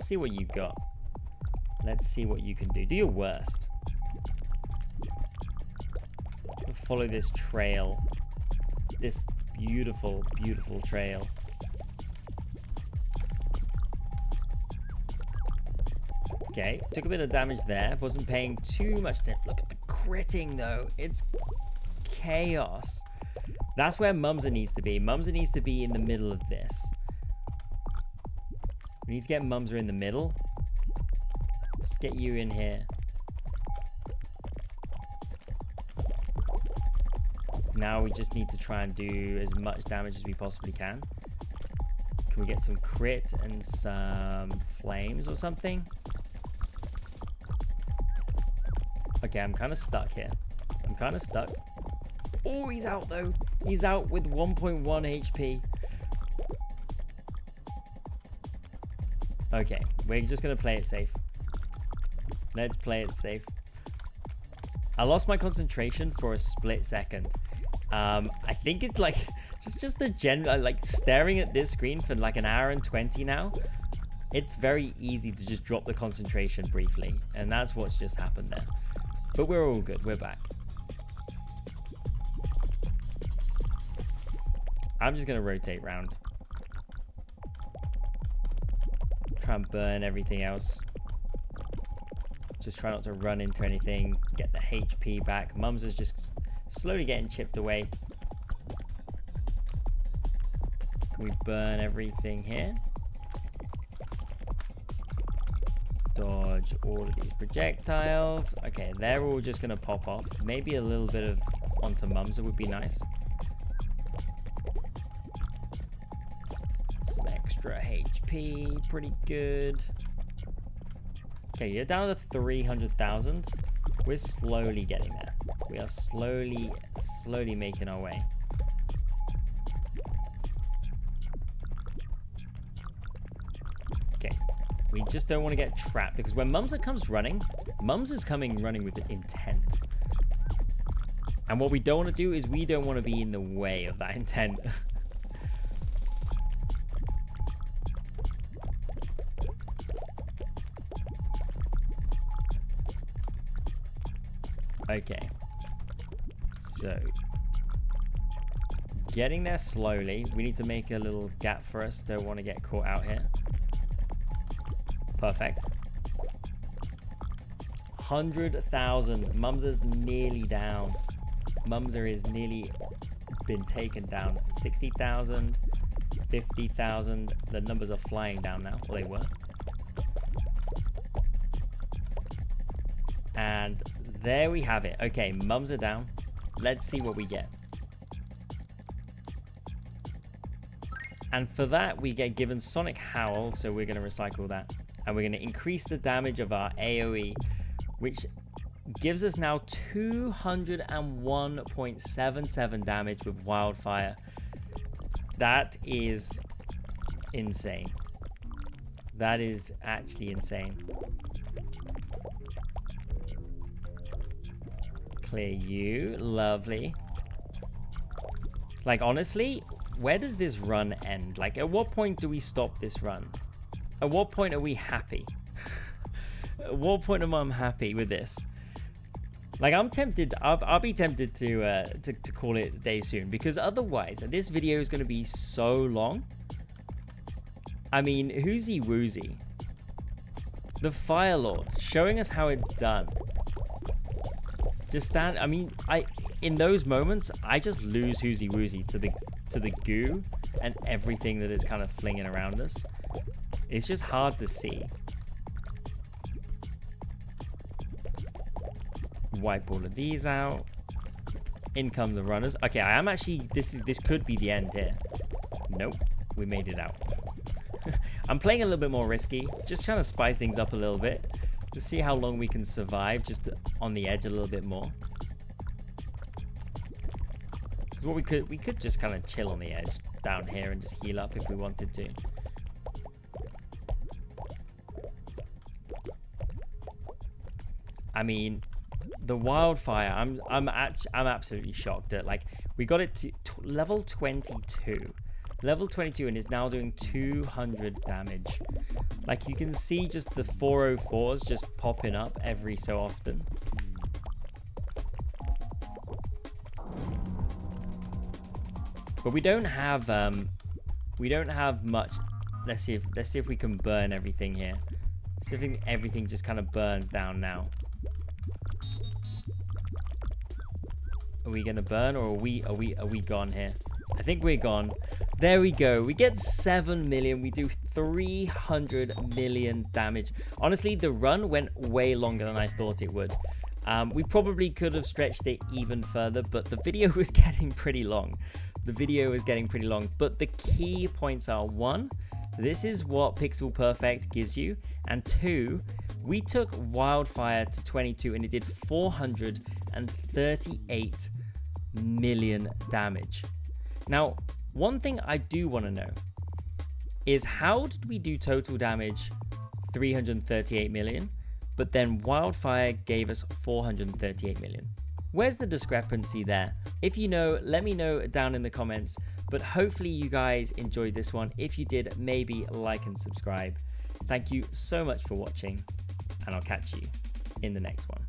see what you've got. Let's see what you can do. Do your worst. Follow this trail. This beautiful, beautiful trail. Okay, took a bit of damage there. Wasn't paying too much attention. Look at the critting though. It's chaos. That's where Mumser needs to be. Mumser needs to be in the middle of this. We need to get Mumser in the middle. Let's get you in here. Now we just need to try and do as much damage as we possibly can. Can we get some crit and some flames or something? Okay, I'm kind of stuck here. I'm kind of stuck. Oh, he's out though. He's out with 1.1 HP. Okay, we're just going to play it safe. Let's play it safe. I lost my concentration for a split second. I think it's like just the general, like staring at this screen for like an hour and 20 now. It's very easy to just drop the concentration briefly, and that's what's just happened there. But we're all good. We're back. I'm just gonna rotate round. Try and burn everything else. Just try not to run into anything. Get the HP back. Mumser's just slowly getting chipped away. Can we burn everything here? Dodge all of these projectiles. Okay, they're all just going to pop off. Maybe a little bit of onto Mumser would be nice. Some extra HP. Pretty good. Okay, you're down to 300,000. We're slowly getting there. We are slowly making our way. Okay. We just don't want to get trapped, because when Mumser comes running, Mumser's running with intent. And what we don't want to do is we don't want to be in the way of that intent. Okay. So, getting there slowly. We need to make a little gap for us. Don't want to get caught out here. Perfect. 100,000. Mumser's nearly down. Mumser is nearly been taken down. 60,000, 50,000. The numbers are flying down now. Well, they were. And there we have it. Okay, mums are down. Let's see what we get. And for that, we get given Sonic Howl, so we're going to recycle that. And we're going to increase the damage of our AoE, which gives us now 201.77 damage with Wildfire. That is insane. That is actually insane. Clear you. Lovely. Like, honestly, where does this run end? Like, at what point do we stop this run? At what point are we happy? At what point am I happy with this? Like, I'm tempted. I'll be tempted to call it a day soon, because otherwise, this video is going to be so long. I mean, whoozy woozy. The Fire Lord showing us how it's done. Just stand. I mean, in those moments, I just lose whoozy woozy to the goo and everything that is kind of flinging around us. It's just hard to see. Wipe all of these out. In come the runners. Okay, I am actually. This could be the end here. Nope, we made it out. I'm playing a little bit more risky, just trying to spice things up a little bit to see how long we can survive, just on the edge a little bit more. Because what we could just kind of chill on the edge down here and just heal up if we wanted to. I mean, the Wildfire, I'm absolutely shocked at, like, we got it to level 22. Level 22, and is now doing 200 damage. Like, you can see just the 404s just popping up every so often. But we don't have much. Let's see if we can burn everything here. See if everything just kind of burns down now. Are we gonna burn, or are we gone here? I think we're gone. There we go. We get 7 million. We do 300 million damage. Honestly, the run went way longer than I thought it would. We probably could have stretched it even further, but the video was getting pretty long. But the key points are: 1, this is what Pixel Perfect gives you, and 2, we took Wildfire to 22 and it did 438 million damage. Now, one thing I do want to know is, how did we do total damage 338 million, but then Wildfire gave us 438 million? Where's the discrepancy there? If you know, let me know down in the comments. But hopefully you guys enjoyed this one. If you did, maybe like and subscribe. Thank you so much for watching, and I'll catch you in the next one.